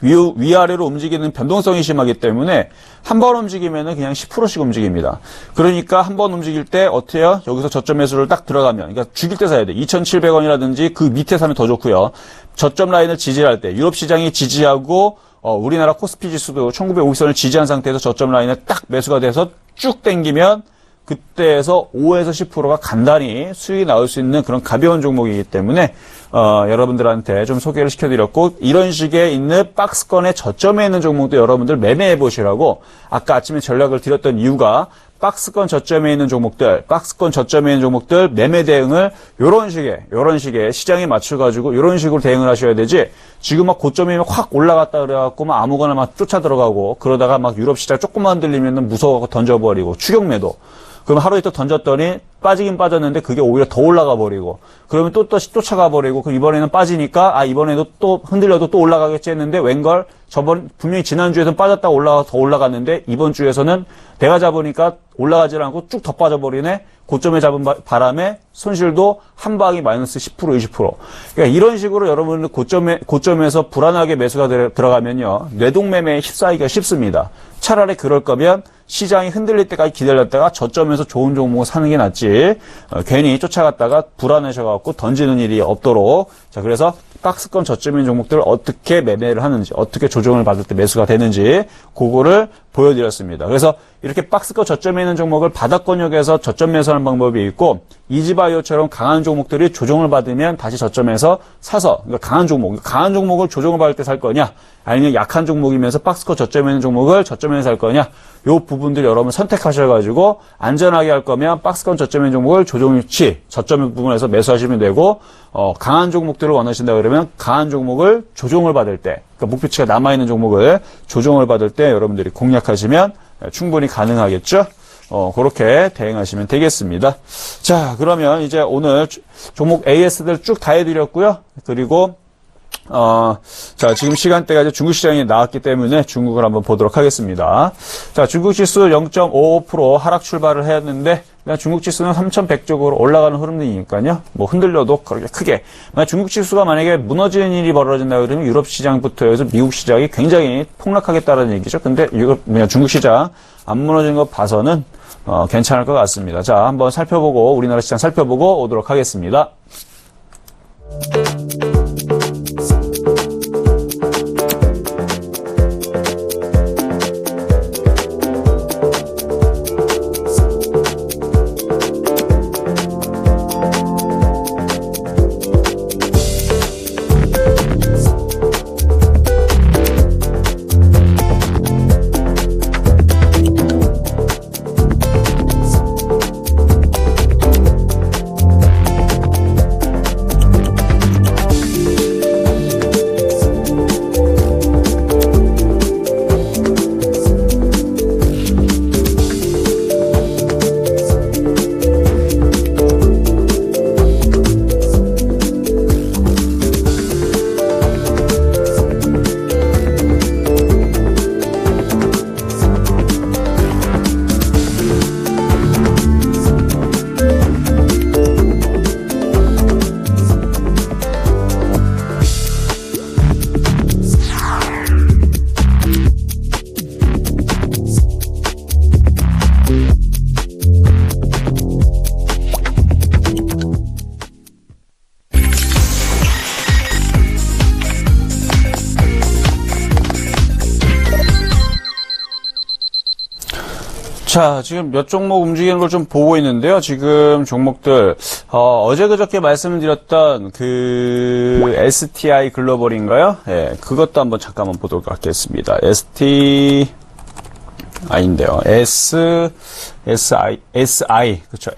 위아래로 움직이는 변동성이 심하기 때문에 한 번 움직이면은 그냥 10%씩 움직입니다. 그러니까 한 번 움직일 때 어떻게 해요? 여기서 저점 매수를 딱 들어가면, 그러니까 죽일 때 사야 돼. 2,700원이라든지 그 밑에 사면 더 좋고요. 저점 라인을 지지할 때, 유럽 시장이 지지하고 우리나라 코스피 지수도 1950선을 지지한 상태에서 저점 라인에 딱 매수가 돼서 쭉 당기면 그때에서 5에서 10%가 간단히 수익이 나올 수 있는 그런 가벼운 종목이기 때문에 여러분들한테 좀 소개를 시켜드렸고 이런 식의 있는 박스권의 저점에 있는 종목도 여러분들 매매해 보시라고 아까 아침에 전략을 드렸던 이유가 박스권 저점에 있는 종목들, 매매 대응을 요런 식의 시장에 맞춰가지고 요런 식으로 대응을 하셔야 되지, 지금 막 고점이 확 올라갔다 그래갖고 막 아무거나 막 쫓아 들어가고, 그러다가 막 유럽 시장 조금만 들리면은 무서워서 던져버리고, 추격매도. 그럼 하루 이틀 던졌더니 빠지긴 빠졌는데 그게 오히려 더 올라가 버리고, 그러면 또 쫓아가 버리고, 그럼 이번에는 빠지니까 이번에도 또 흔들려도 또 올라가겠지 했는데, 웬걸 분명히 지난주에선 빠졌다가 더 올라갔는데 이번 주에서는 내가 잡으니까 올라가질 않고 쭉 더 빠져버리네. 고점에 잡은 바람에 손실도 한 방이 마이너스 10%, 20%. 그러니까 이런 식으로 여러분들 고점에서 불안하게 매수가 들어가면요, 뇌동매매에 휩싸이기가 쉽습니다. 차라리 그럴 거면 시장이 흔들릴 때까지 기다렸다가 저점에서 좋은 종목을 사는 게 낫지, 괜히 쫓아갔다가 불안해져갖고 던지는 일이 없도록. 자, 그래서 박스권 저점인 종목들을 어떻게 매매를 하는지, 어떻게 조정을 받을 때 매수가 되는지, 그거를 보여드렸습니다. 그래서 이렇게 박스권 저점에 있는 종목을 바닥권역에서 저점 매수하는 방법이 있고, 이지바이오처럼 강한 종목들이 조정을 받으면 다시 저점에서 사서, 그러니까 강한 종목을 조정을 받을 때 살 거냐, 아니면 약한 종목이면서 박스권 저점에 있는 종목을 저점에서 살 거냐, 요 부분들 여러분 선택하셔가지고 안전하게 할 거면 박스권 저점에 있는 종목을 조정치, 저점 부분에서 매수하시면 되고, 강한 종목들을 원하신다 그러면 강한 종목을 조정을 받을 때, 그러니까 목표치가 남아있는 종목을 조정을 받을 때 여러분들이 공략하시면 충분히 가능하겠죠? 그렇게 대응하시면 되겠습니다. 자, 그러면 이제 오늘 종목 AS들 쭉 다 해드렸고요. 그리고 자, 지금 시간대가 이제 중국 시장이 나왔기 때문에 중국을 한번 보도록 하겠습니다. 자, 중국 지수 0.55% 하락 출발을 했는데, 그냥 중국 지수는 3,100 쪽으로 올라가는 흐름이니까요. 뭐 흔들려도 그렇게 크게. 중국 지수가 만약에 무너지는 일이 벌어진다 그러면 유럽 시장부터 해서 미국 시장이 굉장히 폭락하겠다는 얘기죠. 근데 중국 시장 안 무너지는 거 봐서는 괜찮을 것 같습니다. 자, 한번 살펴보고 우리나라 시장 살펴보고 오도록 하겠습니다. 자, 지금 몇 종목 움직이는 걸 좀 보고 있는데요. 지금 종목들, 어제 그저께 말씀드렸던 그 STI 글로벌인가요? 예, 그것도 한번 잠깐만 보도록 하겠습니다. STI인데요. SI, 그쵸.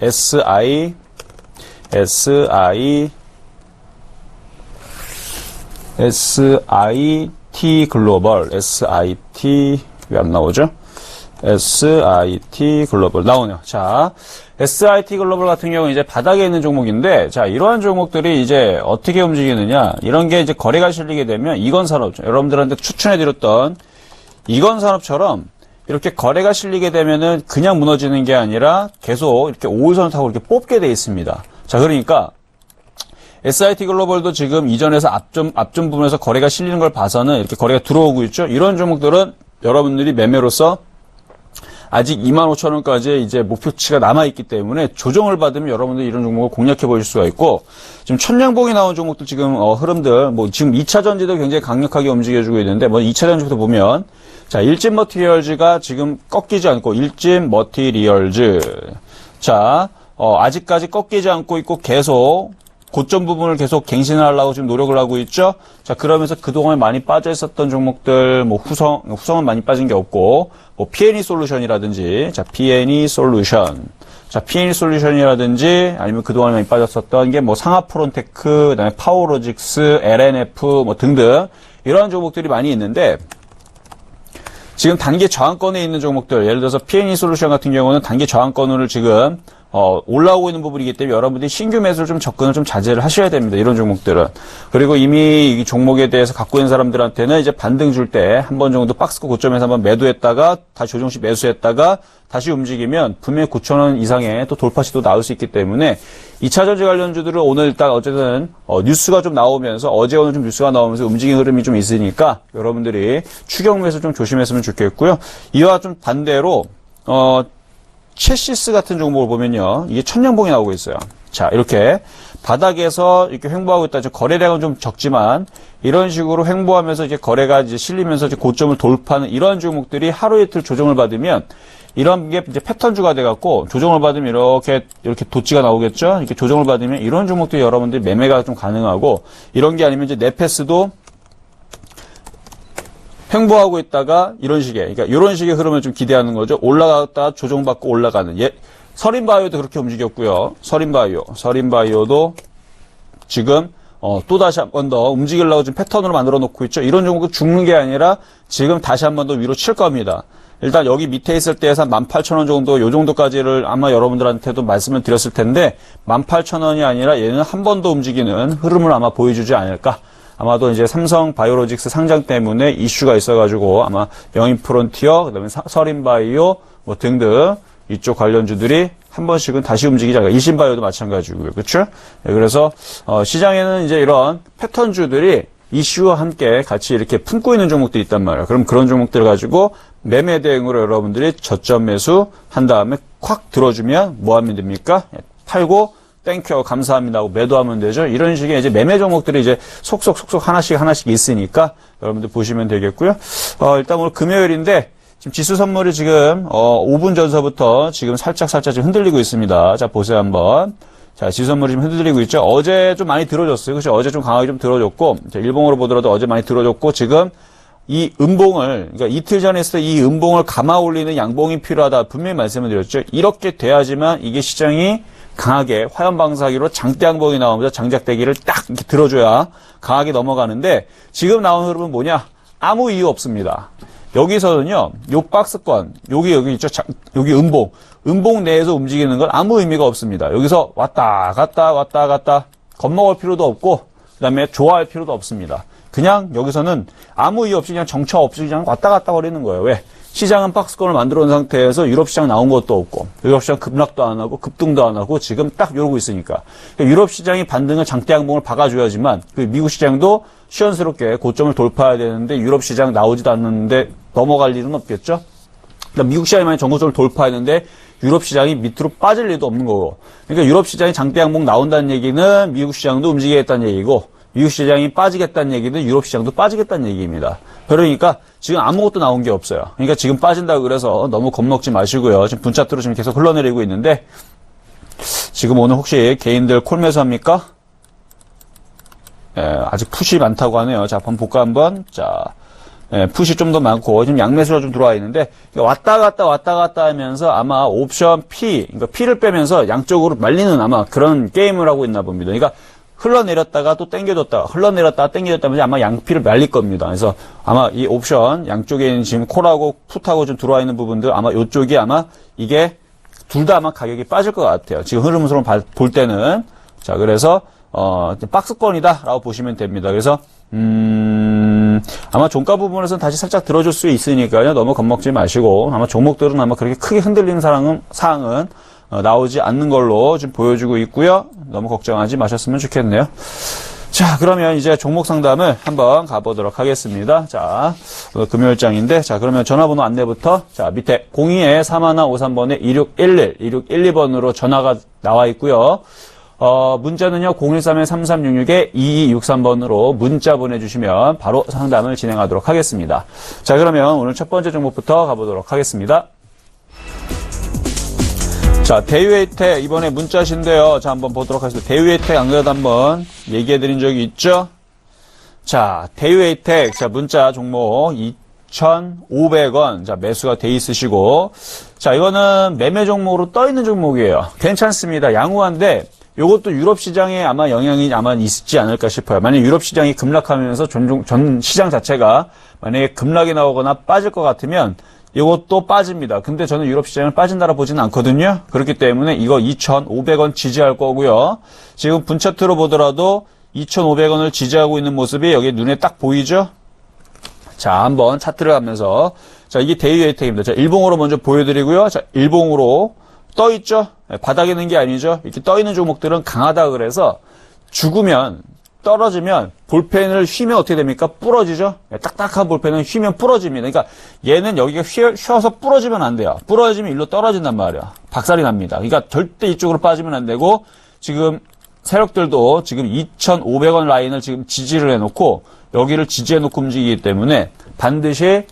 SIT 글로벌, SIT, 왜 안 나오죠? SIT 글로벌 나오네요. 자, SIT 글로벌 같은 경우는 이제 바닥에 있는 종목인데, 자, 이러한 종목들이 이제 어떻게 움직이느냐, 이런 게 이제 거래가 실리게 되면 이건산업, 여러분들한테 추천해드렸던 이건산업처럼 이렇게 거래가 실리게 되면은 그냥 무너지는 게 아니라 계속 이렇게 5일선을 타고 이렇게 뽑게 돼 있습니다. 자, 그러니까 SIT 글로벌도 지금 이전에서 앞전 부분에서 거래가 실리는 걸 봐서는 이렇게 거래가 들어오고 있죠. 이런 종목들은 여러분들이 매매로서 아직 25,000원까지 이제 목표치가 남아있기 때문에 조정을 받으면 여러분들이 이런 종목을 공략해 보실 수가 있고, 지금 천량봉이 나온 종목들 지금 흐름들, 뭐 지금 2차 전지도 굉장히 강력하게 움직여주고 있는데, 뭐 2차 전지부터 보면, 자, 일진 머티리얼즈가 지금 꺾이지 않고, 일진 머티리얼즈. 자, 아직까지 꺾이지 않고 있고 계속 고점 부분을 계속 갱신을 하려고 지금 노력을 하고 있죠. 자, 그러면서 그동안 많이 빠져 있었던 종목들, 뭐 후성은 많이 빠진 게 없고, 뭐 P&E 솔루션이라든지, 자, P&E 솔루션. 자, P&E 솔루션이라든지, 아니면 그동안 많이 빠졌었던 게 뭐 상하프론테크, 그다음에 파워로직스, LNF, 뭐 등등, 이런 종목들이 많이 있는데, 지금 단기 저항권에 있는 종목들, 예를 들어서 P&E 솔루션 같은 경우는 단기 저항권을 지금 올라오고 있는 부분이기 때문에 여러분들이 신규 매수를 좀 접근을 좀 자제를 하셔야 됩니다. 이런 종목들은. 그리고 이미 이 종목에 대해서 갖고 있는 사람들한테는 이제 반등 줄 때 한 번 정도 박스권 고점에서 한번 매도했다가 다시 조정시 매수했다가 다시 움직이면 분명히 9,000원 이상의 또 돌파 시도 나올 수 있기 때문에 2차 전지 관련주들은 오늘 일단 어쨌든 뉴스가 좀 나오면서 어제 오늘 좀 뉴스가 나오면서 움직이는 흐름이 좀 있으니까 여러분들이 추격 매수 좀 조심했으면 좋겠고요. 이와 좀 반대로 체시스 같은 종목을 보면요. 이게 천년봉이 나오고 있어요. 자, 이렇게 바닥에서 이렇게 횡보하고 있다. 거래량은 좀 적지만 이런 식으로 횡보하면서 이제 거래가 이제 실리면서 이제 고점을 돌파하는 이러한 종목들이 하루 이틀 조정을 받으면 이런 게 이제 패턴주가 돼갖고 조정을 받으면 이렇게 도치가 나오겠죠. 이렇게 조정을 받으면 이런 종목들이 여러분들이 매매가 좀 가능하고 이런 게 아니면 이제 네페스도 횡보하고 있다가 이런 식의, 그러니까 이런 식의 흐름을 좀 기대하는 거죠. 올라갔다가 조정받고 올라가는. 서린바이오도 그렇게 움직였고요. 서린바이오도 지금 또다시 한 번 더 움직이려고 지금 패턴으로 만들어 놓고 있죠. 이런 종목은 죽는 게 아니라 지금 다시 한 번 더 위로 칠 겁니다. 일단 여기 밑에 있을 때에서 한 18,000원 정도, 요 정도까지를 아마 여러분들한테도 말씀을 드렸을 텐데 18,000원이 아니라 얘는 한 번 더 움직이는 흐름을 아마 보여주지 않을까. 아마도 이제 삼성 바이오로직스 상장 때문에 이슈가 있어가지고 아마 영인프론티어, 그다음에 서린바이오 뭐 등등 이쪽 관련주들이 한 번씩은 다시 움직이지 않을까. 일신바이오도 마찬가지고요, 그렇죠? 네, 그래서 시장에는 이제 이런 패턴주들이 이슈와 함께 같이 이렇게 품고 있는 종목들이 있단 말이에요. 그럼 그런 종목들을 가지고 매매 대응으로 여러분들이 저점 매수 한 다음에 콱 들어주면 뭐 하면 됩니까? 팔고 땡큐 감사합니다 하고 매도하면 되죠. 이런 식의 이제 매매 종목들이 이제 속속 하나씩 있으니까 여러분들 보시면 되겠고요. 일단 오늘 금요일인데 지금 지수 선물이 지금 5분 전서부터 지금 살짝 지금 흔들리고 있습니다. 자, 보세요 한번. 자, 지수 선물이 지금 흔들리고 있죠. 어제 좀 많이 들어줬어요. 그렇죠? 어제 좀 강하게 좀 들어줬고, 자, 일봉으로 보더라도 어제 많이 들어줬고, 지금 이 음봉을, 그러니까 이틀 전에 했을 때 이 음봉을 감아 올리는 양봉이 필요하다. 분명히 말씀을 드렸죠. 이렇게 돼야지만 이게 시장이 강하게 화염방사기로 장대 양봉이 나오면서 장작대기를 딱 이렇게 들어줘야 강하게 넘어가는데 지금 나온 흐름은 뭐냐? 아무 이유 없습니다. 여기서는요, 요 박스권, 여기 있죠? 여기 음봉 내에서 움직이는 건 아무 의미가 없습니다. 여기서 왔다 갔다 겁먹을 필요도 없고, 그 다음에 좋아할 필요도 없습니다. 그냥 여기서는 아무 이유 없이 그냥 정처 없이 그냥 왔다 갔다 거리는 거예요. 왜? 시장은 박스권을 만들어 놓은 상태에서 유럽 시장 나온 것도 없고, 유럽 시장 급락도 안 하고, 급등도 안 하고, 지금 딱 이러고 있으니까. 그러니까 유럽 시장이 반등을 장대 양봉을 박아줘야지만, 그 미국 시장도 시원스럽게 고점을 돌파해야 되는데, 유럽 시장 나오지도 않는데 넘어갈 일은 없겠죠? 그러니까 미국 시장이 만약 전고점을 돌파했는데, 유럽 시장이 밑으로 빠질 일도 없는 거고. 그러니까 유럽 시장이 장대 양봉 나온다는 얘기는 미국 시장도 움직이겠다는 얘기고, 미국 시장이 빠지겠다는 얘기는 유럽 시장도 빠지겠다는 얘기입니다. 그러니까 지금 아무것도 나온 게 없어요. 그러니까 지금 빠진다고 그래서 너무 겁먹지 마시고요. 지금 분차트로 지금 계속 흘러내리고 있는데 지금 오늘 혹시 개인들 콜매수합니까? 아직 푸시 많다고 하네요. 자, 한번 볼까 한번. 자, 푸시 좀 더 많고 지금 양매수가 좀 들어와 있는데 왔다 갔다 하면서 아마 옵션 P, 그러니까 P를 빼면서 양쪽으로 말리는 아마 그런 게임을 하고 있나 봅니다. 그러니까 흘러내렸다가 또 땡겨줬다가 흘러내렸다가 땡겨줬다면서 아마 양피를 말릴 겁니다. 그래서 아마 이 옵션 양쪽에 있는 지금 콜하고 풋하고 좀 들어와 있는 부분들 아마 이쪽이 아마 이게 둘 다 아마 가격이 빠질 것 같아요. 지금 흐름으로 볼 때는. 자, 그래서 박스권이다라고 보시면 됩니다. 그래서 아마 종가 부분에서는 다시 살짝 들어줄 수 있으니까요. 너무 겁먹지 마시고 아마 종목들은 아마 그렇게 크게 흔들리는 사항은 나오지 않는 걸로 지금 보여주고 있고요. 너무 걱정하지 마셨으면 좋겠네요. 자, 그러면 이제 종목 상담을 한번 가보도록 하겠습니다. 자, 오늘 금요일장인데, 자, 그러면 전화번호 안내부터, 자, 밑에 02-3153번에 2611-2612번으로 전화가 나와 있고요. 문자는요, 013-3366-2263번으로 문자 보내주시면 바로 상담을 진행하도록 하겠습니다. 자, 그러면 오늘 첫 번째 종목부터 가보도록 하겠습니다. 자, 대유혜택 이번에 문자신데요. 자, 한번 보도록 하겠습니다. 대유혜택 안 그래도 한번 얘기해드린 적이 있죠? 자, 대유혜택, 자, 문자 종목 2,500원. 자, 매수가 돼 있으시고. 자, 이거는 매매 종목으로 떠 있는 종목이에요. 괜찮습니다. 양호한데, 요것도 유럽 시장에 아마 영향이 아마 있지 않을까 싶어요. 만약 유럽 시장이 급락하면서 전 시장 자체가 만약에 급락이 나오거나 빠질 것 같으면 이것도 빠집니다. 근데 저는 유럽 시장을 빠진다라 보지는 않거든요. 그렇기 때문에 이거 2,500원 지지할 거고요. 지금 분차트로 보더라도 2,500원을 지지하고 있는 모습이 여기 눈에 딱 보이죠? 자, 한번 차트를 가면서. 자, 이게 대유혜택입니다. 자, 일봉으로 먼저 보여드리고요. 자, 일봉으로 떠 있죠? 바닥에 있는 게 아니죠? 이렇게 떠 있는 종목들은 강하다 그래서 죽으면, 떨어지면 볼펜을 휘면 어떻게 됩니까? 부러지죠? 딱딱한 볼펜은 휘면 부러집니다. 그러니까 얘는 여기가 휘어서 부러지면 안 돼요. 부러지면 일로 떨어진단 말이야. 박살이 납니다. 그러니까 절대 이쪽으로 빠지면 안 되고 지금 세력들도 지금 2,500원 라인을 지금 지지를 해놓고 여기를 지지해놓고 움직이기 때문에 반드시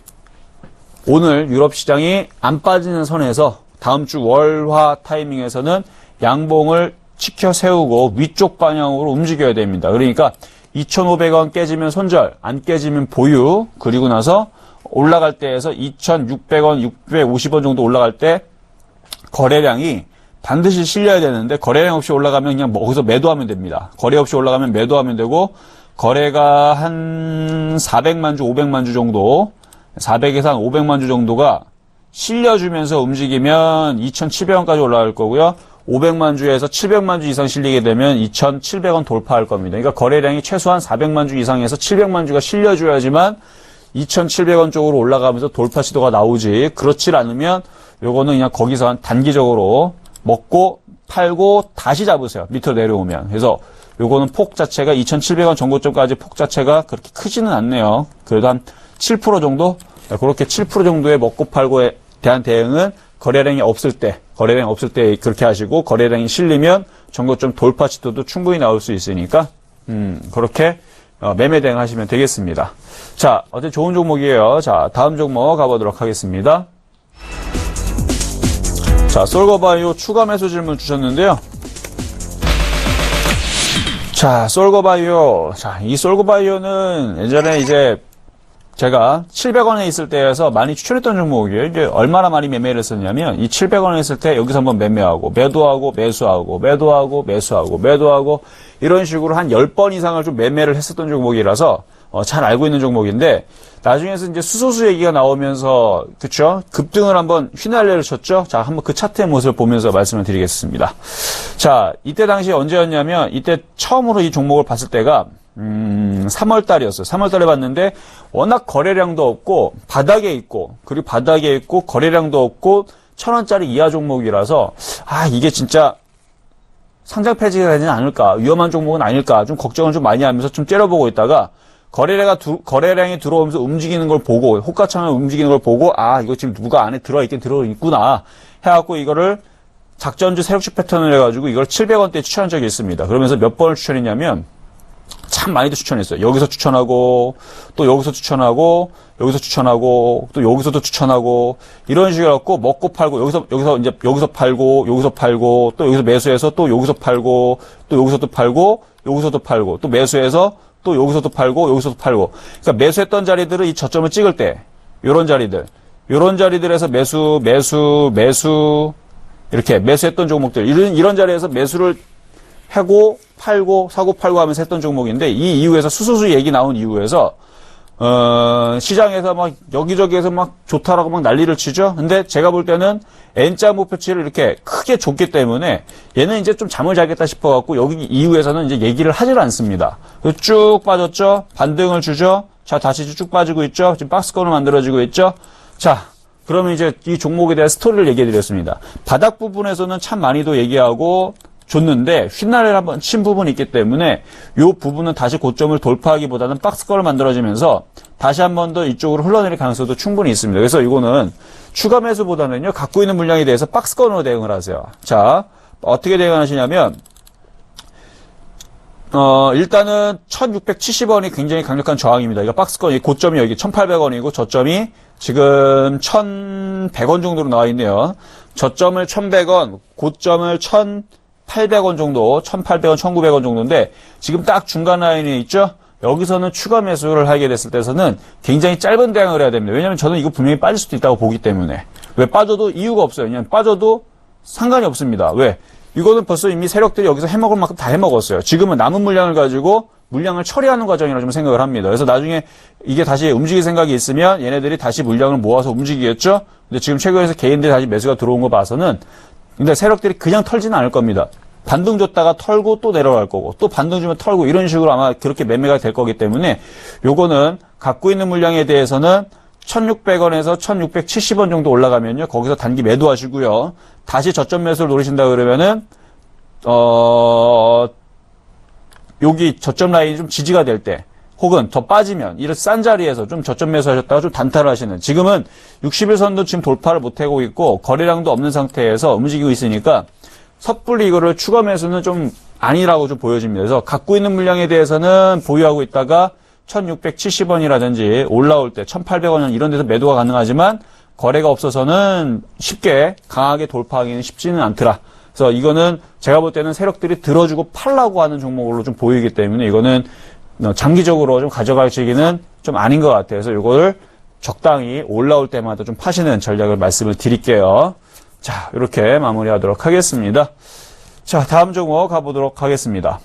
오늘 유럽 시장이 안 빠지는 선에서 다음 주 월화 타이밍에서는 양봉을 치켜 세우고 위쪽 방향으로 움직여야 됩니다. 그러니까 2,500원 깨지면 손절, 안 깨지면 보유, 그리고 나서 올라갈 때에서 2,600원, 650원 정도 올라갈 때 거래량이 반드시 실려야 되는데 거래량 없이 올라가면 그냥 거기서 매도하면 됩니다. 거래 없이 올라가면 매도하면 되고 거래가 한 400만 주, 500만 주 정도, 400에서 한 500만 주 정도가 실려주면서 움직이면 2,700원까지 올라갈 거고요. 500만 주에서 700만 주 이상 실리게 되면 2,700원 돌파할 겁니다. 그러니까 거래량이 최소한 400만 주 이상에서 700만 주가 실려줘야지만 2,700원 쪽으로 올라가면서 돌파 시도가 나오지. 그렇지 않으면 요거는 그냥 거기서 한 단기적으로 먹고 팔고 다시 잡으세요. 밑으로 내려오면. 그래서 요거는 폭 자체가 2,700원 정고점까지 폭 자체가 그렇게 크지는 않네요. 그래도 한 7% 정도? 그렇게 7% 정도의 먹고 팔고에 대한 대응은 거래량이 없을 때 그렇게 하시고 거래량이 실리면 정고점 돌파 시도도 충분히 나올 수 있으니까 그렇게 매매 대응하시면 되겠습니다. 자, 어제 좋은 종목이에요. 자, 다음 종목 가보도록 하겠습니다. 자, 솔거바이오 추가 매수 질문 주셨는데요. 자, 솔거바이오. 자, 이 솔거바이오는 예전에 이제 제가 700원에 있을 때에서 많이 추천했던 종목이에요. 이제 얼마나 많이 매매를 했었냐면 이 700원에 있을 때 여기서 한번 매매하고 매도하고 매수하고 매도하고 매수하고 매도하고 이런 식으로 한 10번 이상을 좀 매매를 했었던 종목이라서 잘 알고 있는 종목인데 나중에서 이제 수소수 얘기가 나오면서 그쵸? 급등을 한번 휘날려를 쳤죠. 자, 한번 그 차트의 모습을 보면서 말씀을 드리겠습니다. 자, 이때 당시 언제였냐면 이때 처음으로 이 종목을 봤을 때가 3월 달이었어요. 3월 달에 봤는데 워낙 거래량도 없고 바닥에 있고 그리고 바닥에 있고 거래량도 없고 1,000원짜리 이하 종목이라서 이게 진짜 상장 폐지가 되지 않을까 위험한 종목은 아닐까 좀 걱정을 좀 많이 하면서 좀 째려보고 있다가 거래량이 들어오면서 움직이는 걸 보고 호가창을 움직이는 걸 보고 이거 지금 누가 안에 들어있구나 해갖고 이거를 작전주 세력식 패턴을 해가지고 이걸 700원대에 추천한 적이 있습니다. 그러면서 몇 번을 추천했냐면 참 많이도 추천했어요. 여기서 추천하고 또 여기서 추천하고 여기서 추천하고 또 여기서도 추천하고 이런 식으로 갖고 먹고 팔고 여기서 팔고 여기서 팔고 또 여기서 매수해서 또 여기서 팔고 또 여기서도 팔고 여기서도 팔고 또 매수해서 또 여기서도 팔고 여기서도 팔고 그러니까 매수했던 자리들은 이 저점을 찍을 때 요런 자리들에서 매수 이렇게 매수했던 종목들 이런 자리에서 매수를 하고 팔고 사고 팔고 하면서 했던 종목인데 이 이후에서 수소수 얘기 나온 이후에서 시장에서 막 여기저기에서 막 좋다라고 막 난리를 치죠. 근데 제가 볼 때는 N자 목표치를 이렇게 크게 줬기 때문에 얘는 이제 좀 잠을 자겠다 싶어갖고 여기 이후에서는 이제 얘기를 하질 않습니다. 쭉 빠졌죠. 반등을 주죠. 자, 다시 쭉 빠지고 있죠. 지금 박스권을 만들어지고 있죠. 자, 그러면 이제 이 종목에 대한 스토리를 얘기해 드렸습니다. 바닥 부분에서는 참 많이도 얘기하고 줬는데 휘날을 한번 친 부분이 있기 때문에 이 부분은 다시 고점을 돌파하기보다는 박스권을 만들어지면서 다시 한 번 더 이쪽으로 흘러내릴 가능성도 충분히 있습니다. 그래서 이거는 추가 매수보다는요 갖고 있는 물량에 대해서 박스권으로 대응을 하세요. 자, 어떻게 대응하시냐면 일단은 1670원이 굉장히 강력한 저항입니다. 이거 박스권, 고점이 여기 1800원이고 저점이 지금 1100원 정도로 나와 있네요. 저점을 1100원, 고점을 1800원 정도, 1800원, 1900원 정도인데 지금 딱 중간 라인에 있죠? 여기서는 추가 매수를 하게 됐을 때서는 굉장히 짧은 대응을 해야 됩니다. 왜냐하면 저는 이거 분명히 빠질 수도 있다고 보기 때문에. 왜 빠져도 이유가 없어요. 왜냐하면 빠져도 상관이 없습니다. 왜? 이거는 벌써 이미 세력들이 여기서 해먹을 만큼 다 해먹었어요. 지금은 남은 물량을 가지고 물량을 처리하는 과정이라고 좀 생각을 합니다. 그래서 나중에 이게 다시 움직일 생각이 있으면 얘네들이 다시 물량을 모아서 움직이겠죠? 근데 지금 최근에서 개인들이 다시 매수가 들어온 거 봐서는 근데 세력들이 그냥 털지는 않을 겁니다. 반등 줬다가 털고 또 내려갈 거고 또 반등 주면 털고 이런 식으로 아마 그렇게 매매가 될 거기 때문에 요거는 갖고 있는 물량에 대해서는 1600원에서 1670원 정도 올라가면요. 거기서 단기 매도하시고요. 다시 저점 매수를 노리신다 그러면은 여기 저점 라인이 좀 지지가 될 때 혹은 더 빠지면 이런 싼 자리에서 좀 저점 매수하셨다가 좀 단타를 하시는 지금은 60일선도 지금 돌파를 못하고 있고 거래량도 없는 상태에서 움직이고 있으니까 섣불리 이거를 추가 매수는 좀 아니라고 좀 보여집니다. 그래서 갖고 있는 물량에 대해서는 보유하고 있다가 1670원이라든지 올라올 때 1800원 이런 데서 매도가 가능하지만 거래가 없어서는 쉽게 강하게 돌파하기는 쉽지는 않더라. 그래서 이거는 제가 볼 때는 세력들이 들어주고 팔라고 하는 종목으로 좀 보이기 때문에 이거는 장기적으로 좀 가져가시기는 좀 아닌 것 같아요. 그래서 이거를 적당히 올라올 때마다 좀 파시는 전략을 말씀을 드릴게요. 자, 이렇게 마무리하도록 하겠습니다. 자, 다음 종목 가보도록 하겠습니다.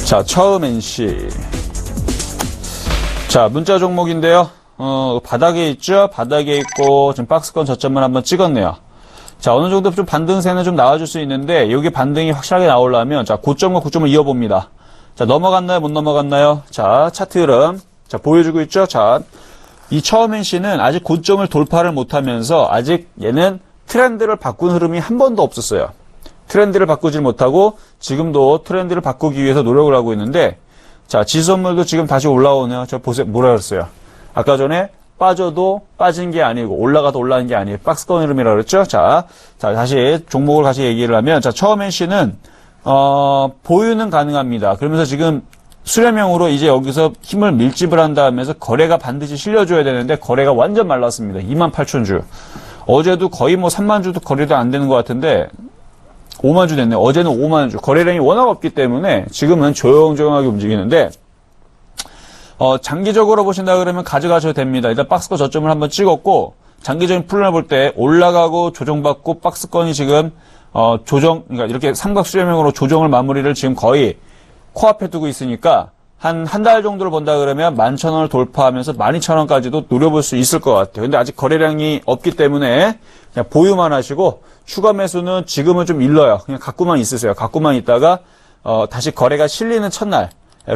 자, 처음 NC. 자, 문자 종목인데요. 바닥에 있죠? 바닥에 있고, 지금 박스권 저점을 한번 찍었네요. 자, 어느 정도 좀 반등세는 좀 나와줄 수 있는데, 여기 반등이 확실하게 나오려면, 자, 고점과 고점을 이어봅니다. 자, 넘어갔나요? 못 넘어갔나요? 자, 차트 흐름. 자, 보여주고 있죠? 자, 이 처음 NC는 아직 고점을 돌파를 못하면서, 아직 얘는 트렌드를 바꾼 흐름이 한 번도 없었어요. 트렌드를 바꾸질 못하고 지금도 트렌드를 바꾸기 위해서 노력을 하고 있는데 자 지수선물도 지금 다시 올라오네요. 저 보세요. 뭐라 그랬어요? 아까 전에 빠져도 빠진 게 아니고 올라가도 올라간 게 아니에요. 박스권 흐름이라고 그랬죠? 자 다시 종목을 다시 얘기를 하면 자 처음 NC는 보유는 가능합니다. 그러면서 지금 수렴형으로 이제 여기서 힘을 밀집을 한다 하면서 거래가 반드시 실려줘야 되는데 거래가 완전 말랐습니다. 28,000주. 어제도 거의 뭐 3만 주도 거래도 안 되는 것 같은데 5만 주 됐네요. 어제는 5만 주. 거래량이 워낙 없기 때문에 지금은 조용조용하게 움직이는데 장기적으로 보신다 그러면 가져가셔도 됩니다. 일단 박스권 저점을 한번 찍었고 장기적인 플랜을 볼 때 올라가고 조정받고 박스권이 지금 그러니까 이렇게 삼각 수렴형으로 조정을 마무리를 지금 거의 코앞에 두고 있으니까 한 달 정도를 본다 그러면 11,000원을 돌파하면서 12,000원까지도 노려볼 수 있을 것 같아요. 근데 아직 거래량이 없기 때문에 그냥 보유만 하시고 추가 매수는 지금은 좀 일러요. 그냥 갖고만 있으세요. 갖고만 있다가 다시 거래가 실리는 첫날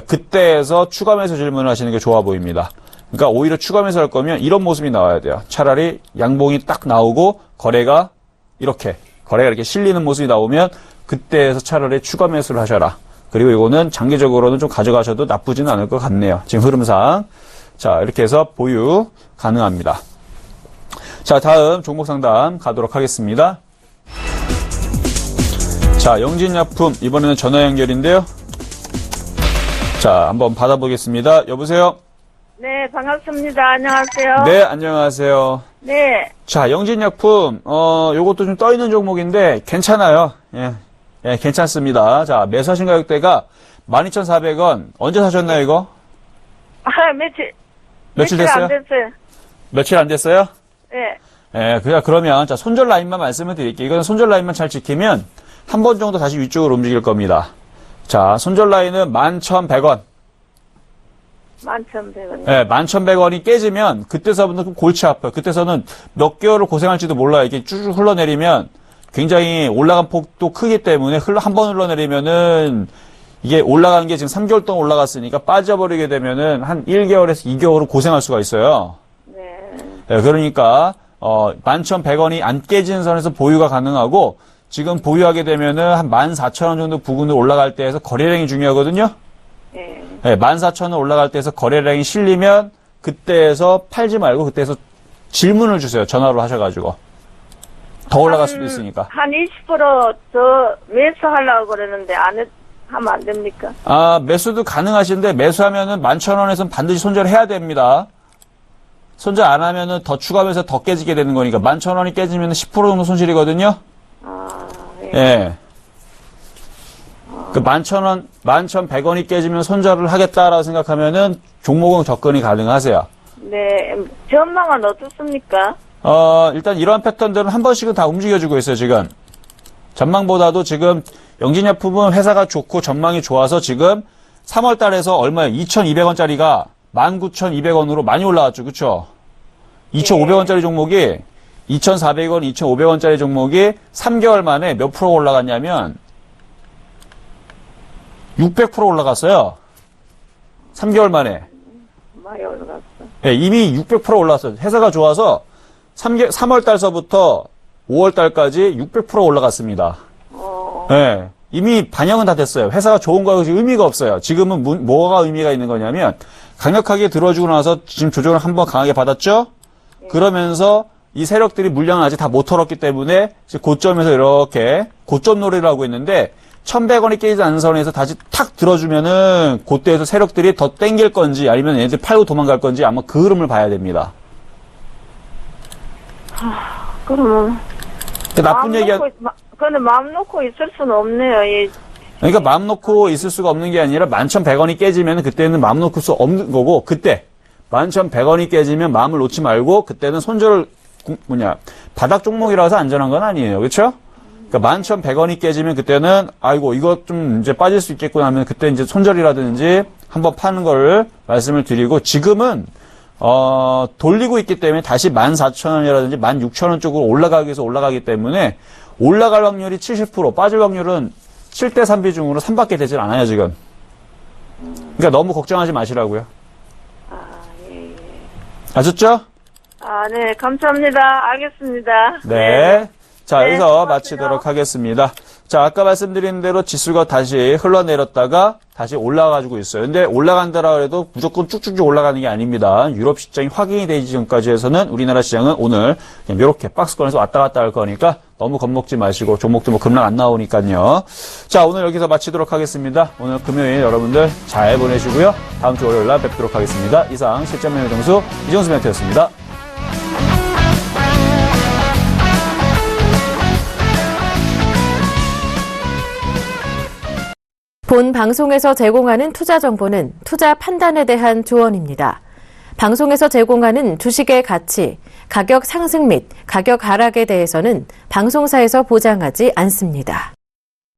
그때에서 추가 매수 질문을 하시는 게 좋아 보입니다. 그러니까 오히려 추가 매수 할 거면 이런 모습이 나와야 돼요. 차라리 양봉이 딱 나오고 거래가 이렇게 실리는 모습이 나오면 그때에서 차라리 추가 매수를 하셔라. 그리고 이거는 장기적으로는 좀 가져가셔도 나쁘지는 않을 것 같네요. 지금 흐름상. 자, 이렇게 해서 보유 가능합니다. 자, 다음 종목 상담 가도록 하겠습니다. 자, 영진약품 이번에는 전화 연결인데요. 자, 한번 받아보겠습니다. 여보세요? 네, 반갑습니다. 안녕하세요. 네, 안녕하세요. 네. 자, 영진약품 요것도 좀 떠있는 종목인데 괜찮아요. 예, 괜찮습니다. 자, 매수하신 가격대가 12,400원. 언제 사셨나요, 이거? 며칠 됐어요? 안 됐어요. 며칠 안 됐어요? 네. 예, 그러면, 자, 손절 라인만 말씀을 드릴게요. 이거는 손절 라인만 잘 지키면 한 번 정도 다시 위쪽으로 움직일 겁니다. 자, 손절 라인은 11,100원. 11,100원. 예, 11,100원이 깨지면 그때서부터 좀 골치 아파요. 그때서는 몇 개월을 고생할지도 몰라요. 이게 쭉쭉 흘러내리면 굉장히 올라간 폭도 크기 때문에 한 번 흘러내리면은 이게 올라가는 게 지금 3개월 동안 올라갔으니까 빠져버리게 되면은 한 1개월에서 2개월을 고생할 수가 있어요. 네. 네, 그러니까 11,100원이 안 깨지는 선에서 보유가 가능하고 지금 보유하게 되면은 한 14,000원 정도 부근으로 올라갈 때에서 거래량이 중요하거든요. 네. 네, 14,000원 올라갈 때에서 거래량이 실리면 그때에서 팔지 말고 그때에서 질문을 주세요. 전화로 하셔가지고. 더 올라갈 수도 있으니까. 한 20%더 매수하려고 그러는데 하면 안 됩니까? 매수도 가능하신데 매수하면은 11,000원에서는 반드시 손절해야 됩니다. 손절 안 하면은 더 추가하면서 더 깨지게 되는 거니까 11,000원이 깨지면 10% 정도 손실이거든요. 예. 예. 그 11,000원, 11,100원이 깨지면 손절을 하겠다라고 생각하면은 종목은 접근이 가능하세요. 네. 전망은 어떻습니까? 일단 이러한 패턴들은 한 번씩은 다 움직여주고 있어요, 지금. 전망보다도 지금 영진약품은 회사가 좋고 전망이 좋아서 지금 3월 달에서 얼마예요? 2,200원짜리가 19,200원으로 많이 올라왔죠, 그쵸? 2,500원짜리 종목이 2,400원, 2,500원짜리 종목이 3개월 만에 몇 프로 올라갔냐면 600% 올라갔어요. 3개월 만에. 많이 올라갔어. 예, 이미 600% 올랐어요. 회사가 좋아서 3월 달서부터 5월 달까지 600% 올라갔습니다. 예, 이미 반영은 다 됐어요. 회사가 좋은 거하고 의미가 없어요. 지금은 뭐가 의미가 있는 거냐면 강력하게 들어주고 나서 지금 조정을 한번 강하게 받았죠? 그러면서 이 세력들이 물량을 아직 다 못 털었기 때문에 고점에서 이렇게 고점 놀이를 하고 있는데 1,100원이 깨지지 않는 선에서 다시 탁 들어주면은 그때에서 세력들이 더 땡길 건지 아니면 얘네들 팔고 도망갈 건지 아마 그 흐름을 봐야 됩니다. 그러면 나쁜 얘기야. 근데 마음 놓고 있을 수는 없네요. 예. 그러니까 마음 놓고 있을 수가 없는 게 아니라 11,100원이 깨지면 그때는 마음 놓고 수 없는 거고 그때 11,100원이 깨지면 마음을 놓지 말고 그때는 손절을 바닥 종목이라서 안전한 건 아니에요. 그렇죠? 그러니까 11,100원이 깨지면 그때는 아이고 이거 좀 이제 빠질 수 있겠구나 하면 그때 이제 손절이라든지 한번 파는 거를 말씀을 드리고 지금은 돌리고 있기 때문에 다시 14,000원이라든지 16,000원 쪽으로 올라가기 위해서 올라가기 때문에 올라갈 확률이 70%, 빠질 확률은 7대 3 비중으로 3밖에 되질 않아요, 지금. 그러니까 너무 걱정하지 마시라고요. 예. 아셨죠? 네, 감사합니다. 알겠습니다. 네. 자, 네, 여기서 고맙습니다. 마치도록 하겠습니다. 자, 아까 말씀드린 대로 지수가 다시 흘러내렸다가 다시 올라가지고 있어요. 근데 올라간다라 해도 무조건 쭉쭉쭉 올라가는 게 아닙니다. 유럽 시장이 확인이 되기 전까지 해서는 우리나라 시장은 오늘 그냥 이렇게 박스권에서 왔다 갔다 할 거니까 너무 겁먹지 마시고 종목도 뭐 급락 안 나오니까요. 자, 오늘 여기서 마치도록 하겠습니다. 오늘 금요일 여러분들 잘 보내시고요. 다음 주 월요일 날 뵙도록 하겠습니다. 이상 실전 매매 정수 이정수 멘트였습니다. 본 방송에서 제공하는 투자 정보는 투자 판단에 대한 조언입니다. 방송에서 제공하는 주식의 가치, 가격 상승 및 가격 하락에 대해서는 방송사에서 보장하지 않습니다.